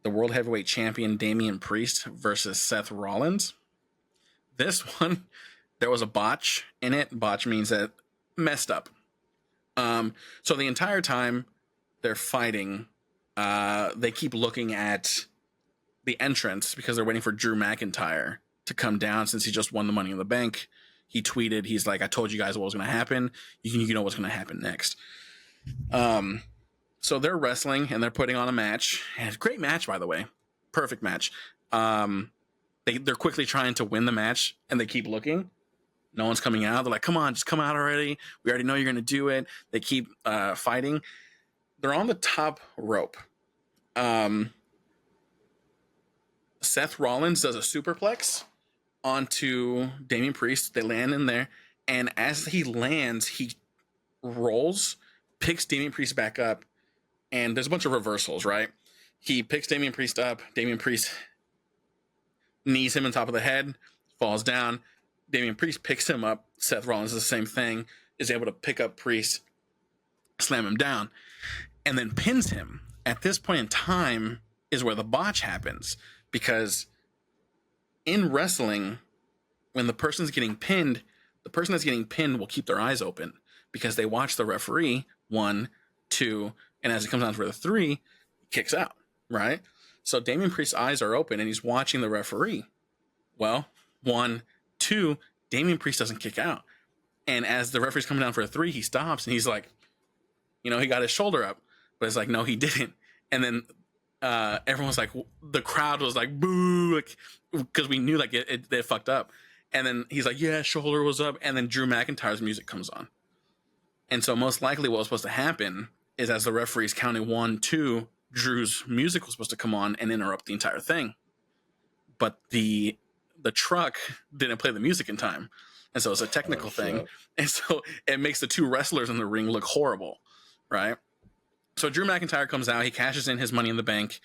the World Heavyweight Champion Damian Priest versus Seth Rollins. This one, there was a botch in it. Botch means that messed up. So the entire time they're fighting, they keep looking at the entrance because they're waiting for Drew McIntyre to come down since he just won the Money in the Bank. He tweeted, he's like, I told you guys what was going to happen. You know what's going to happen next. So they're wrestling and they're putting on a match. And great match, by the way. Perfect match. They're quickly trying to win the match and they keep looking. No one's coming out. They're like, come on, just come out already. We already know you're going to do it. They keep fighting. They're on the top rope. Seth Rollins does a superplex onto Damian Priest. They land in there. And as he lands, he rolls, picks Damian Priest back up. And there's a bunch of reversals, right? He picks Damian Priest up. Damian Priest knees him on top of the head, falls down. Damian Priest picks him up. Seth Rollins does the same thing, is able to pick up Priest, slam him down, and then pins him. At this point in time is where the botch happens. Because in wrestling, when the person's getting pinned, the person that's getting pinned will keep their eyes open because they watch the referee, 1, 2, and as it comes down for the 3, he kicks out, right? So Damian Priest's eyes are open and he's watching the referee. Well, 1, 2, Damian Priest doesn't kick out. And as the referee's coming down for a 3, he stops and he's like, he got his shoulder up. But it's like, no, he didn't. And then everyone's like, the crowd was like, boo, because we knew like they fucked up. And then he's like, yeah, shoulder was up. And then Drew McIntyre's music comes on. And so most likely what was supposed to happen is as the referee's counting 1, 2, Drew's music was supposed to come on and interrupt the entire thing. But the truck didn't play the music in time. And so it's a technical thing. And so it makes the 2 wrestlers in the ring look horrible, right? So Drew McIntyre comes out. He cashes in his Money in the Bank.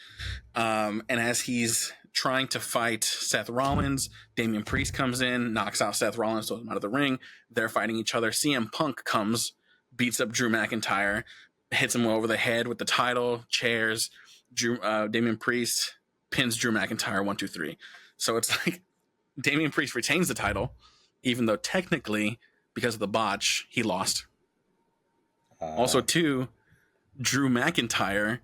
And as he's trying to fight Seth Rollins, Damian Priest comes in, knocks out Seth Rollins, throws him out of the ring. They're fighting each other. CM Punk comes, beats up Drew McIntyre, hits him over the head with the title, chairs. Damian Priest pins Drew McIntyre 1, 2, 3. So it's like Damian Priest retains the title, even though technically, because of the botch, he lost. Also, 2, Drew McIntyre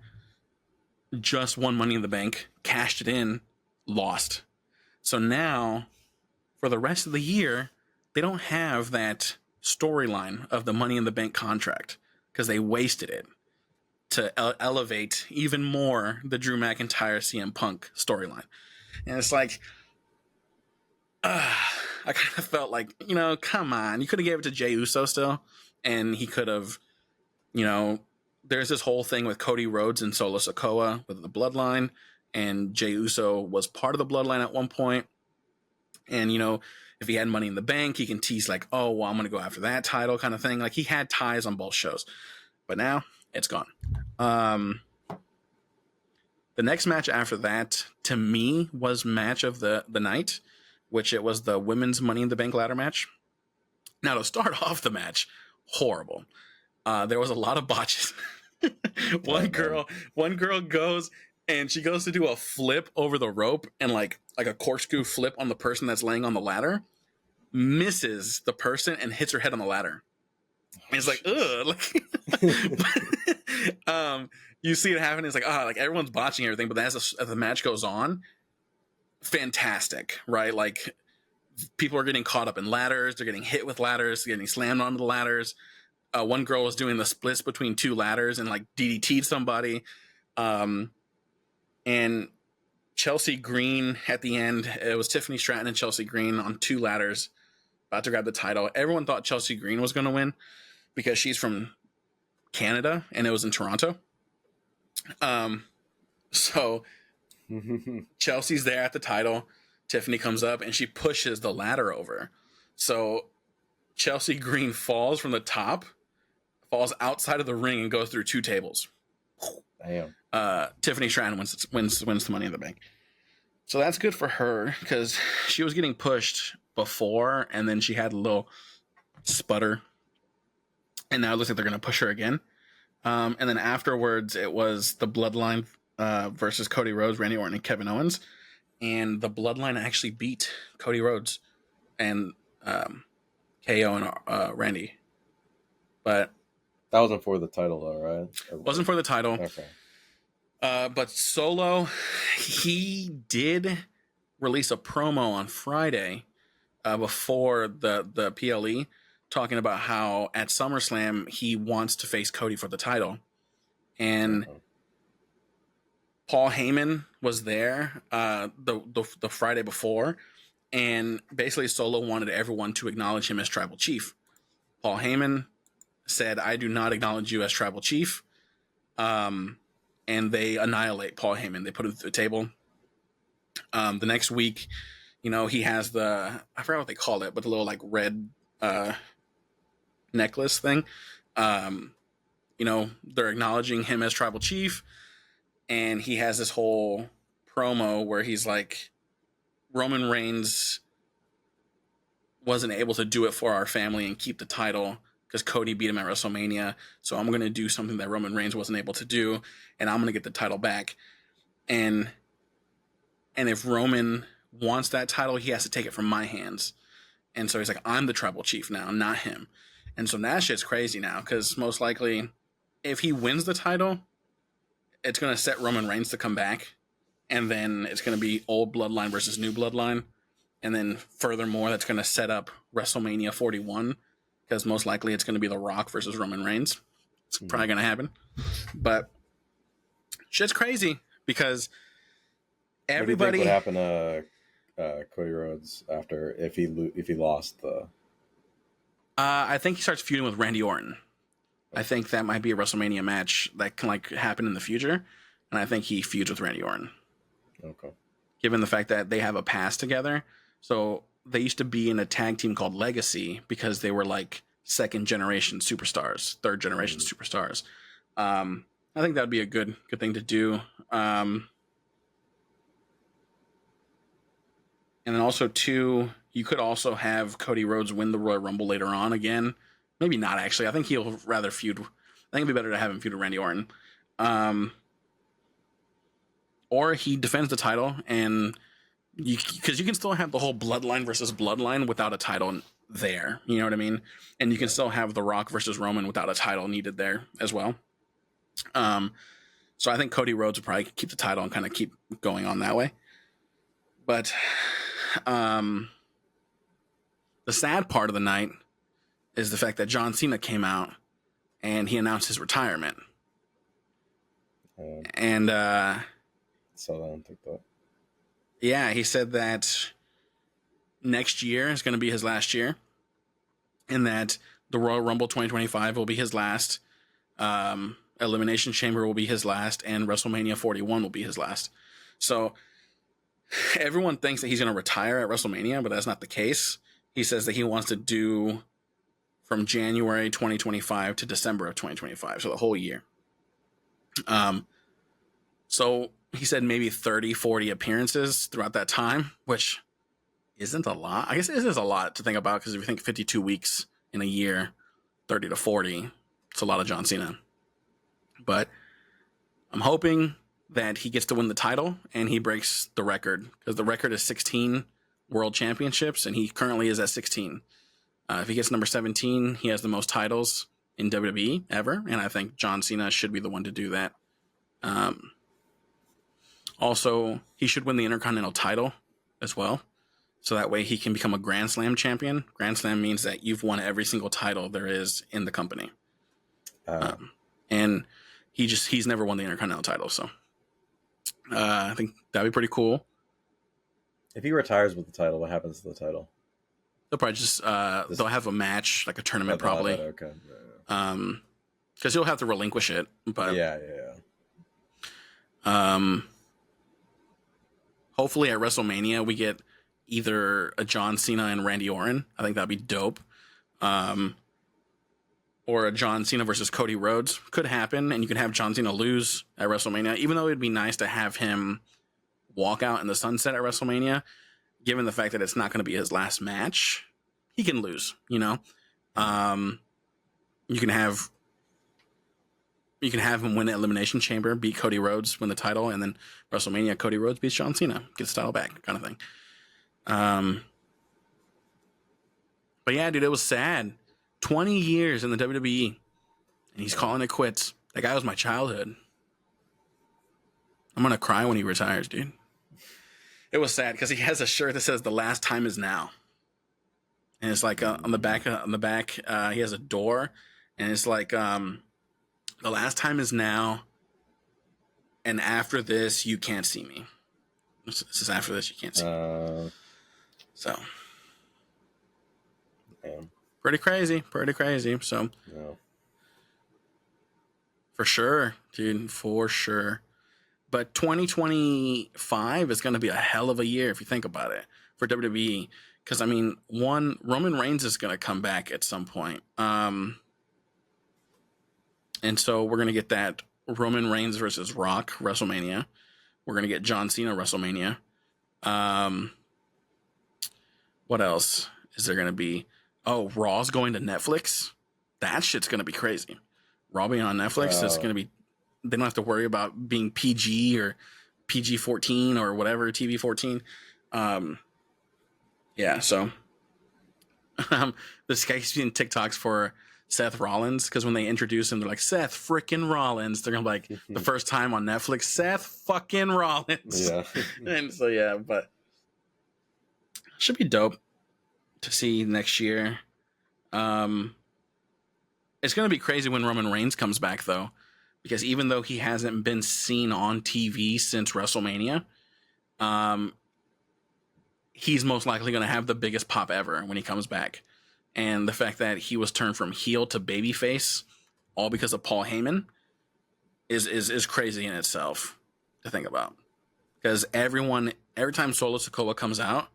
just won Money in the Bank, cashed it in, lost. So now, for the rest of the year, they don't have that storyline of the Money in the Bank contract because they wasted it to elevate even more the Drew McIntyre CM Punk storyline. And it's like, I kind of felt like, come on, you could have gave it to Jey Uso still, and he could have, there's this whole thing with Cody Rhodes and Solo Sikoa with the Bloodline, and Jey Uso was part of the Bloodline at one point. And, if he had Money in the Bank, he can tease like, oh, well, I'm going to go after that title kind of thing. Like he had ties on both shows, but now it's gone. The next match after that, to me, was match of the night, which it was the women's Money in the Bank ladder match. Now, to start off the match, horrible. There was a lot of botches. One girl goes and she goes to do a flip over the rope and like a corkscrew flip on the person that's laying on the ladder, misses the person and hits her head on the ladder. And it's like, ugh. You see it happen. It's like, like everyone's botching everything. But as the match goes on, fantastic, right? Like people are getting caught up in ladders. They're getting hit with ladders, getting slammed onto the ladders. One girl was doing the splits between 2 ladders and like DDT'd somebody. And Chelsea Green at the end, it was Tiffany Stratton and Chelsea Green on 2 ladders about to grab the title. Everyone thought Chelsea Green was going to win because she's from Canada and it was in Toronto. So Chelsea's there at the title. Tiffany comes up and she pushes the ladder over. So Chelsea Green falls from the top, falls outside of the ring and goes through 2 tables. Damn. Tiffany Stratton wins the Money in the Bank. So that's good for her because she was getting pushed before, and then she had a little sputter, and now it looks like they're going to push her again. And then afterwards, it was the Bloodline versus Cody Rhodes, Randy Orton, and Kevin Owens, and the Bloodline actually beat Cody Rhodes and KO and Randy, but That wasn't for the title, though, right? wasn't for the title. Okay. But Solo, he did release a promo on Friday before the PLE, talking about how at SummerSlam he wants to face Cody for the title, and Paul Heyman was there the Friday before, and basically Solo wanted everyone to acknowledge him as Tribal Chief. Paul Heyman said, "I do not acknowledge you as Tribal Chief," and they annihilate Paul Heyman. They put him through the table. The next week, he has I forgot what they call it, but the little like red necklace thing. They're acknowledging him as Tribal Chief, and he has this whole promo where he's like, Roman Reigns wasn't able to do it for our family and keep the title because Cody beat him at WrestleMania. So I'm going to do something that Roman Reigns wasn't able to do, and I'm going to get the title back. And if Roman wants that title, he has to take it from my hands. And so he's like, I'm the Tribal Chief now, not him. And so that shit's crazy now because most likely if he wins the title, it's going to set Roman Reigns to come back. And then it's going to be old bloodline versus new bloodline. And then furthermore, that's going to set up WrestleMania 41 because most likely it's going to be The Rock versus Roman Reigns. It's probably going to happen. But shit's crazy because everybody... What do you think would happen to Cody Rhodes after if he lost the... I think he starts feuding with Randy Orton. I think that might be a WrestleMania match that can happen in the future, and I think he feuds with Randy Orton. Okay. Given the fact that they have a past together, so they used to be in a tag team called Legacy because they were like second generation superstars, third generation superstars. I think that would be a good thing to do. And then also too, you could also have Cody Rhodes win the Royal Rumble later on again. Maybe not actually. I think he'll rather feud. I think it'd be better to have him feud with Randy Orton. Or he defends the title, and because you can still have the whole bloodline versus bloodline without a title there. You know what I mean? And you can still have The Rock versus Roman without a title needed there as well. So I think Cody Rhodes will probably keep the title and kind of keep going on that way. But the sad part of the night is the fact that John Cena came out and he announced his retirement. And so I don't think that. Yeah, he said that next year is going to be his last year, and that the Royal Rumble 2025 will be his last. Elimination Chamber will be his last, and WrestleMania 41 will be his last. So everyone thinks that he's going to retire at WrestleMania, but that's not the case. He says that he wants to do from January 2025 to December of 2025, so the whole year. So he said maybe 30, 40 appearances throughout that time, which isn't a lot. I guess it is a lot to think about because if you think 52 weeks in a year, 30 to 40, it's a lot of John Cena. But I'm hoping that he gets to win the title and he breaks the record because the record is 16 world championships and he currently is at 16. If he gets number 17, he has the most titles in WWE ever, and I think John Cena should be the one to do that. Also, he should win the Intercontinental title as well, so that way he can become a Grand Slam champion. Grand Slam means that you've won every single title there is in the company. And he's never won the Intercontinental title, so I think that'd be pretty cool. If he retires with the title, what happens to the title? They'll probably just they'll have a match, like a tournament, probably. Okay. Because he'll have to relinquish it, but yeah. Hopefully at WrestleMania we get either a John Cena and Randy Orton. I think that'd be dope. or a John Cena versus Cody Rhodes could happen, and you can have John Cena lose at WrestleMania, even though it'd be nice to have him walk out in the sunset at WrestleMania, given the fact that it's not going to be his last match. He can lose, you know. You can have him win the Elimination Chamber, beat Cody Rhodes, win the title, and then WrestleMania, Cody Rhodes beats John Cena, gets the title back, kind of thing. But yeah, dude, it was sad. 20 years in the WWE, and he's calling it quits. That guy was my childhood. I'm gonna cry when he retires, dude. It was sad because he has a shirt that says "The last time is now," and it's like on the back. He has a door, and it's like "The last time is now, and after this, you can't see me." This is after this, you can't see me. So, yeah. pretty crazy. So, Yeah. for sure, dude, for sure. But 2025 is going to be a hell of a year if you think about it for WWE. Because, I mean, Roman Reigns is going to come back at some point. And so we're going to get that Roman Reigns versus Rock WrestleMania. We're going to get John Cena WrestleMania. What else is there going to be? Oh, Raw's going to Netflix. That shit's going to be crazy. Raw being on Netflix is going to be... They don't have to worry about being PG or PG-14 or whatever, TV-14. Yeah, so this guy's doing TikToks for Seth Rollins because when they introduce him, they're like, Seth frickin' Rollins. They're going to be like, the first time on Netflix, Seth fucking Rollins. Yeah. And so, yeah, but should be dope to see next year. It's going to be crazy when Roman Reigns comes back, though. Because even though he hasn't been seen on TV since WrestleMania, he's most likely going to have the biggest pop ever when he comes back. And the fact that he was turned from heel to babyface, all because of Paul Heyman, is crazy in itself to think about. Because every time Solo Sikoa comes out,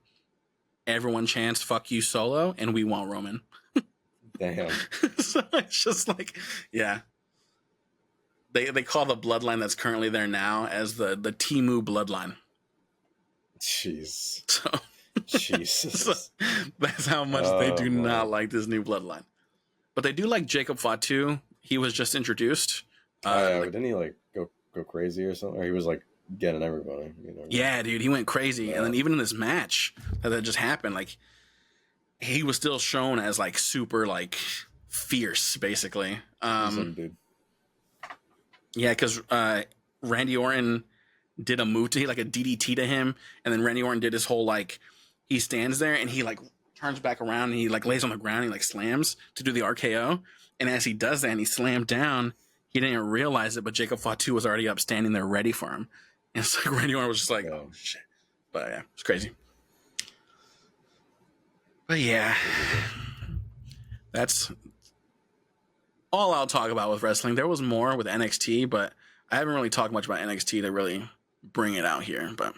everyone chants "fuck you, Solo," and we want Roman. Damn. So it's just like, yeah. They call the bloodline that's currently there now as the Timu bloodline. Jeez. So, Jesus. so that's how much they do not like this new bloodline. But they do like Jacob Fatu. He was just introduced. Didn't he like go crazy or something? Or he was like getting everybody, you know? Yeah, dude, he went crazy. Yeah. And then even in this match that just happened, like he was still shown as like super like fierce, basically. Dude. Yeah, because Randy Orton did a move to like a DDT to him, and then Randy Orton did his whole like he stands there and he like turns back around and he like lays on the ground and he like slams to do the RKO, and as he does that and he slammed down, he didn't realize it, but Jacob Fatu was already up standing there ready for him, and it's like Randy Orton was just like, oh shit, but yeah, it's crazy. But yeah, that's all I'll talk about with wrestling. There was more with NXT, but I haven't really talked much about NXT to really bring it out here. But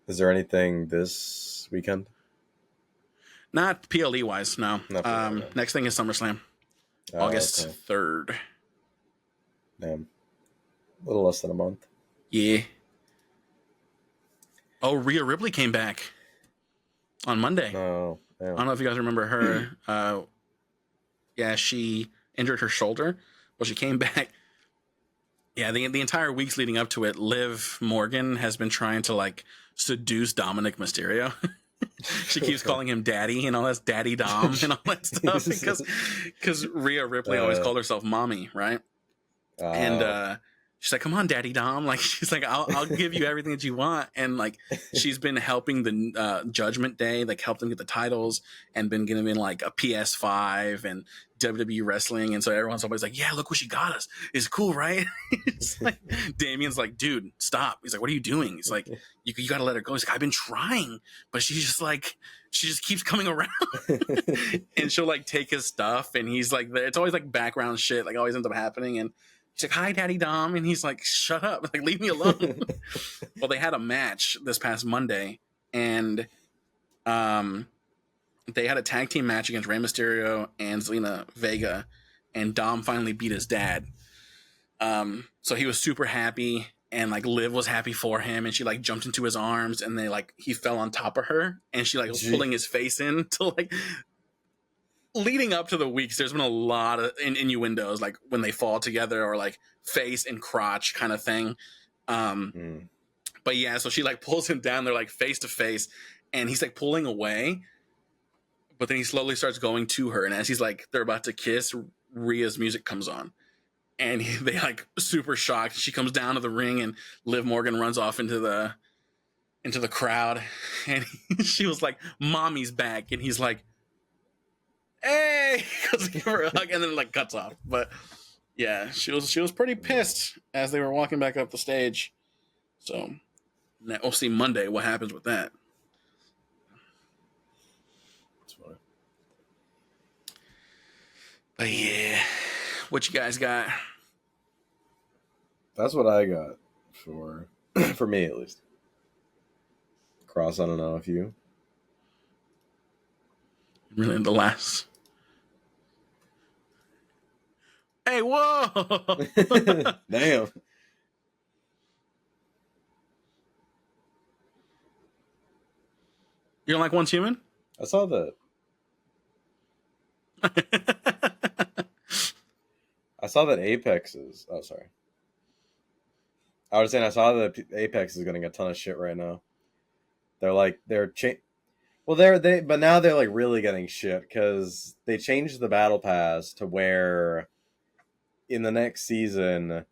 is there anything this weekend? Not PLE wise, no. Next thing is SummerSlam, August 3rd. Damn, a little less than a month. Yeah. Oh, Rhea Ripley came back on Monday. Oh, I don't know if you guys remember her. Yeah, she injured her shoulder. Well, she came back. Yeah, the entire weeks leading up to it, Liv Morgan has been trying to like seduce Dominic Mysterio. She keeps calling him daddy and all that, Daddy Dom and all that stuff because Rhea Ripley always called herself mommy, right? And she's like, come on, Daddy Dom. Like, she's like, I'll give you everything that you want. And like, she's been helping the Judgment Day, like helped them get the titles and been giving like a PS5 and WWE wrestling. And so everyone's always like, yeah, look what she got us. It's cool, right? It's like, Damien's like, dude, stop. He's like, what are you doing? He's like, you got to let her go. He's like, I've been trying, but she's just like, she just keeps coming around. And she'll like take his stuff. And he's like, it's always like background shit, like always ends up happening. And she's like, hi, Daddy Dom. And he's like, shut up. Like, leave me alone. Well, they had a match this past Monday. And they had a tag team match against Rey Mysterio and Zelina Vega, and Dom finally beat his dad. So he was super happy, and like Liv was happy for him, and she like jumped into his arms, and they like he fell on top of her, and she like was pulling his face in to like. Leading up to the weeks, there's been a lot of innuendos, like when they fall together, or like face and crotch kind of thing. But yeah, so she like pulls him down. They're like face to face, and he's like pulling away, but then he slowly starts going to her, and as he's like they're about to kiss, Rhea's music comes on, and they like super shocked. She comes down to the ring, and Liv Morgan runs off into the crowd, and she was like, "Mommy's back," and he's like, "Hey," because give her a hug, and then it like cuts off. But yeah, she was pretty pissed as they were walking back up the stage. So we'll see Monday what happens with that. That's funny. But yeah, what you guys got? That's what I got for for me at least. Cross, I don't know if you. Really, the last. Hey, whoa! Damn. You don't like Once Human? I saw that. I saw that Apex is. Oh, sorry. I was saying I saw that Apex is getting a ton of shit right now. They're like but now they're like really getting shit because they changed the battle pass to where in the next season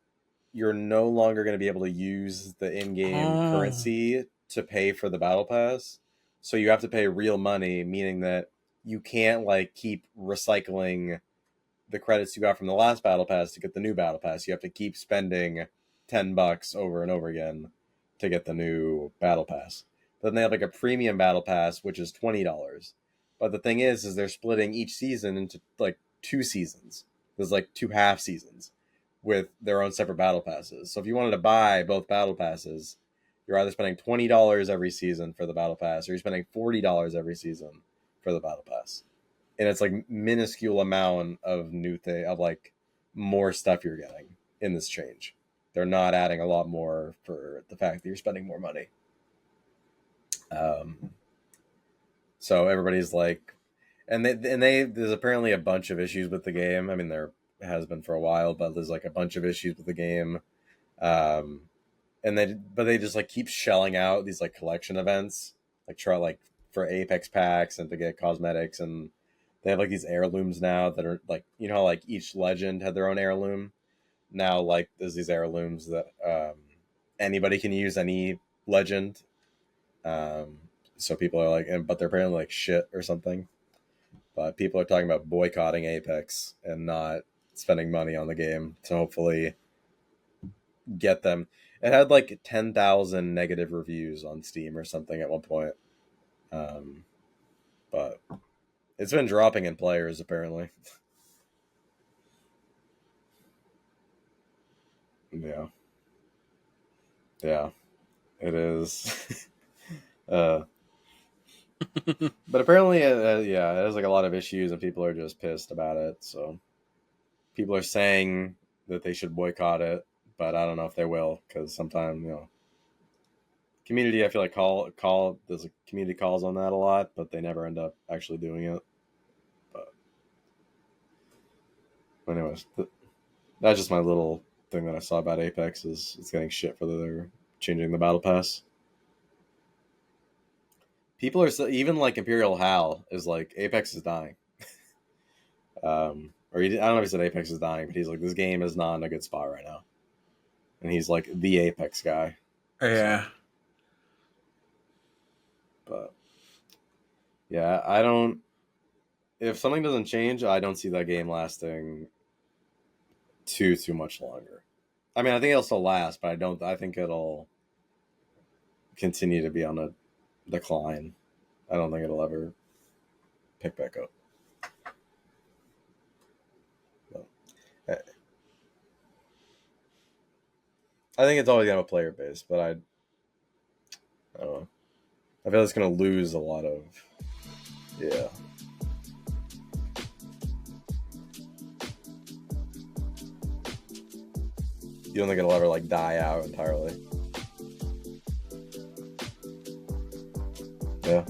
you're no longer going to be able to use the in-game currency to pay for the battle pass. So you have to pay real money, meaning that you can't like keep recycling the credits you got from the last battle pass to get the new battle pass. You have to keep spending $10 over and over again to get the new battle pass. Then they have like a premium battle pass, which is $20. But the thing is they're splitting each season into like 2 seasons. There's like 2 half seasons with their own separate battle passes. So if you wanted to buy both battle passes, you're either spending $20 every season for the battle pass, or you're spending $40 every season for the battle pass. And it's like minuscule amount of like more stuff you're getting in this change. They're not adding a lot more for the fact that you're spending more money. So everybody's like, and there's apparently a bunch of issues with the game. I mean, there has been for a while, but there's like a bunch of issues with the game. And they just like keep shelling out these like collection events, like try like for Apex packs and to get cosmetics, and they have like these heirlooms now that are like, you know, like each legend had their own heirloom. Now like there's these heirlooms that anybody can use, any legend. So people are like, but they're apparently like shit or something. But people are talking about boycotting Apex and not spending money on the game to hopefully get them. It had like 10,000 negative reviews on Steam or something at one point. But it's been dropping in players apparently. Yeah. Yeah. It is. But apparently, yeah, it has like a lot of issues, and people are just pissed about it. So people are saying that they should boycott it, but I don't know if they will, because sometimes, you know, community, I feel like there's a community calls on that a lot, but they never end up actually doing it. But anyways, that's just my little thing that I saw about Apex is it's getting shit for they're changing the battle pass. People are even like Imperial Hal is like Apex is dying. Or I don't know if he said Apex is dying, but he's like, this game is not in a good spot right now, and he's like the Apex guy. Yeah. So, but yeah, I don't. If something doesn't change, I don't see that game lasting too much longer. I mean, I think it'll still last, but I think it'll continue to be on a decline. I don't think it'll ever pick back up. But, I think it's always gonna have a player base, but I don't know. I feel like it's gonna lose a lot of. Yeah. You don't think it'll ever like die out entirely? Yeah.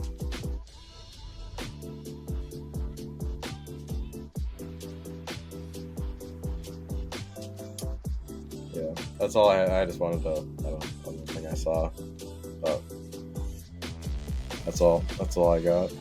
Yeah, that's all I just wanted to. I don't think I saw, but that's all I got.